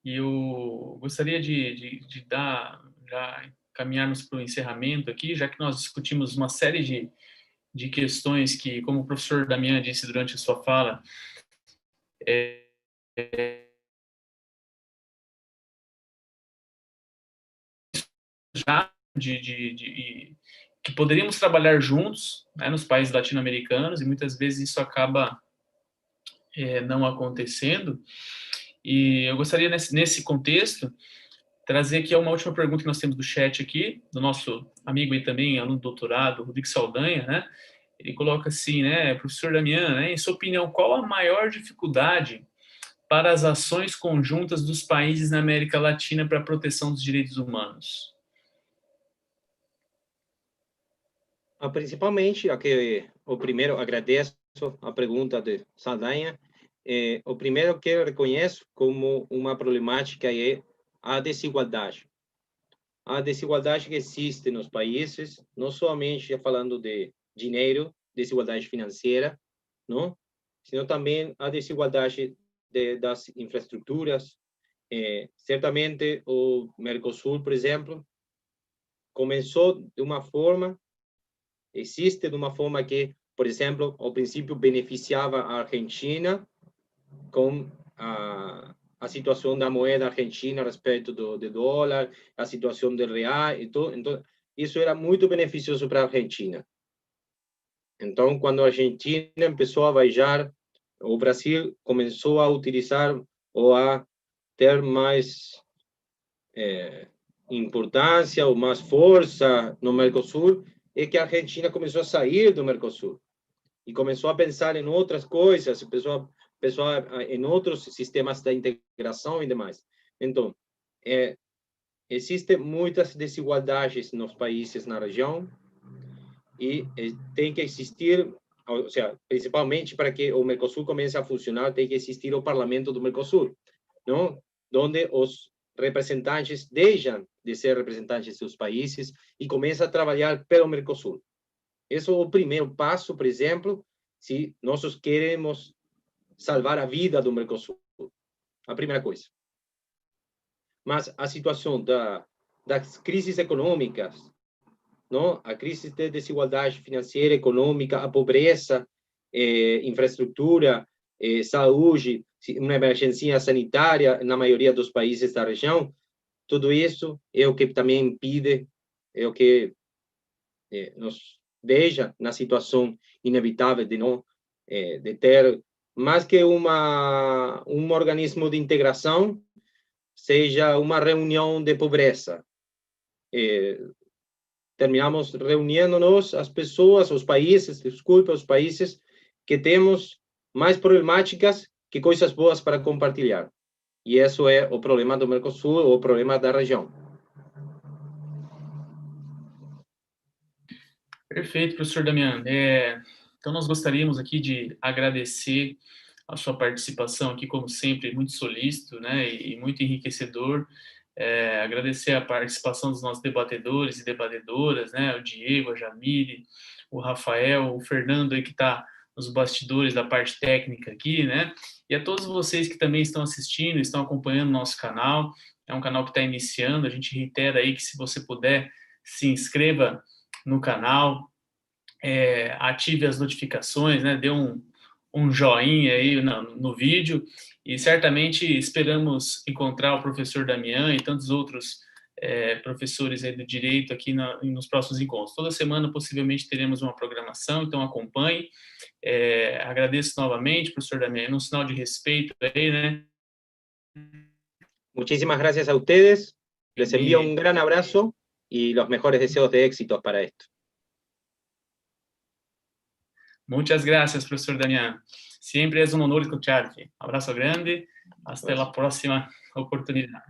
E eu gostaria de já caminharmos para o encerramento aqui, já que nós discutimos uma série de questões que, como o professor Damião disse durante a sua fala, já que poderíamos trabalhar juntos, né, nos países latino-americanos, e muitas vezes isso acaba não acontecendo. E eu gostaria, nesse contexto, trazer aqui uma última pergunta que nós temos do chat aqui, do nosso amigo e também aluno do doutorado, Rodrigo Saldanha, né? Ele coloca assim, né, professor Damião, né, em sua opinião, qual a maior dificuldade para as ações conjuntas dos países na América Latina para a proteção dos direitos humanos? Principalmente, o primeiro, agradeço a pergunta de Saldanha. O primeiro que eu reconheço como uma problemática é a desigualdade. A desigualdade que existe nos países, não somente falando de dinheiro, desigualdade financeira, não? Sino também a desigualdade das infraestruturas. Certamente, o Mercosul, por exemplo, começou de uma forma, existe de uma forma que, por exemplo, ao princípio beneficiava a Argentina com a situação da moeda argentina a respeito do dólar, a situação do real, então isso era muito beneficioso para a Argentina. Então, quando a Argentina começou a bailar, o Brasil começou a utilizar ou a ter mais importância ou mais força no Mercosul, é que a Argentina começou a sair do Mercosul e começou a pensar em outras coisas, pessoal em outros sistemas de integração e demais. Então, existem muitas desigualdades nos países na região e tem que existir, ou seja, principalmente para que o Mercosul comece a funcionar, tem que existir o Parlamento do Mercosul, não? Onde os representantes deixam de ser representantes dos países e começam a trabalhar pelo Mercosul. Esse é o primeiro passo, por exemplo, se nós queremos salvar a vida do Mercosul. A primeira coisa. Mas a situação das crises econômicas, não? A crise de desigualdade financeira, econômica, a pobreza, infraestrutura, saúde, uma emergência sanitária na maioria dos países da região, tudo isso é o que também impede, é o que nos deixa na situação inevitável de não de ter mais que um organismo de integração, seja uma reunião de pobreza. Terminamos reunindo-nos as pessoas, os países que temos mais problemáticas que coisas boas para compartilhar. E isso é o problema do Mercosul, o problema da região. Perfeito, professor Damião. Então, nós gostaríamos aqui de agradecer a sua participação aqui, como sempre, muito solícito, né, e muito enriquecedor. Agradecer a participação dos nossos debatedores e debatedoras, né, o Diego, a Jamile, o Rafael, o Fernando aí que está nos bastidores da parte técnica aqui, né, e a todos vocês que também estão assistindo, estão acompanhando o nosso canal. É um canal que está iniciando, a gente reitera aí que se você puder, se inscreva no canal, ative as notificações, né, dê um joinha aí no vídeo, e certamente esperamos encontrar o professor Damião e tantos outros professores aí do direito aqui nos próximos encontros. Toda semana, possivelmente, teremos uma programação, então acompanhe. Agradeço novamente, professor Damião, um sinal de respeito aí, né? Muchísimas gracias a ustedes. Les envío un gran abrazo y los mejores deseos de éxitos para esto. Muchas gracias, professor Damián. Siempre es un honor escucharte. Abrazo grande. Hasta la próxima oportunidad.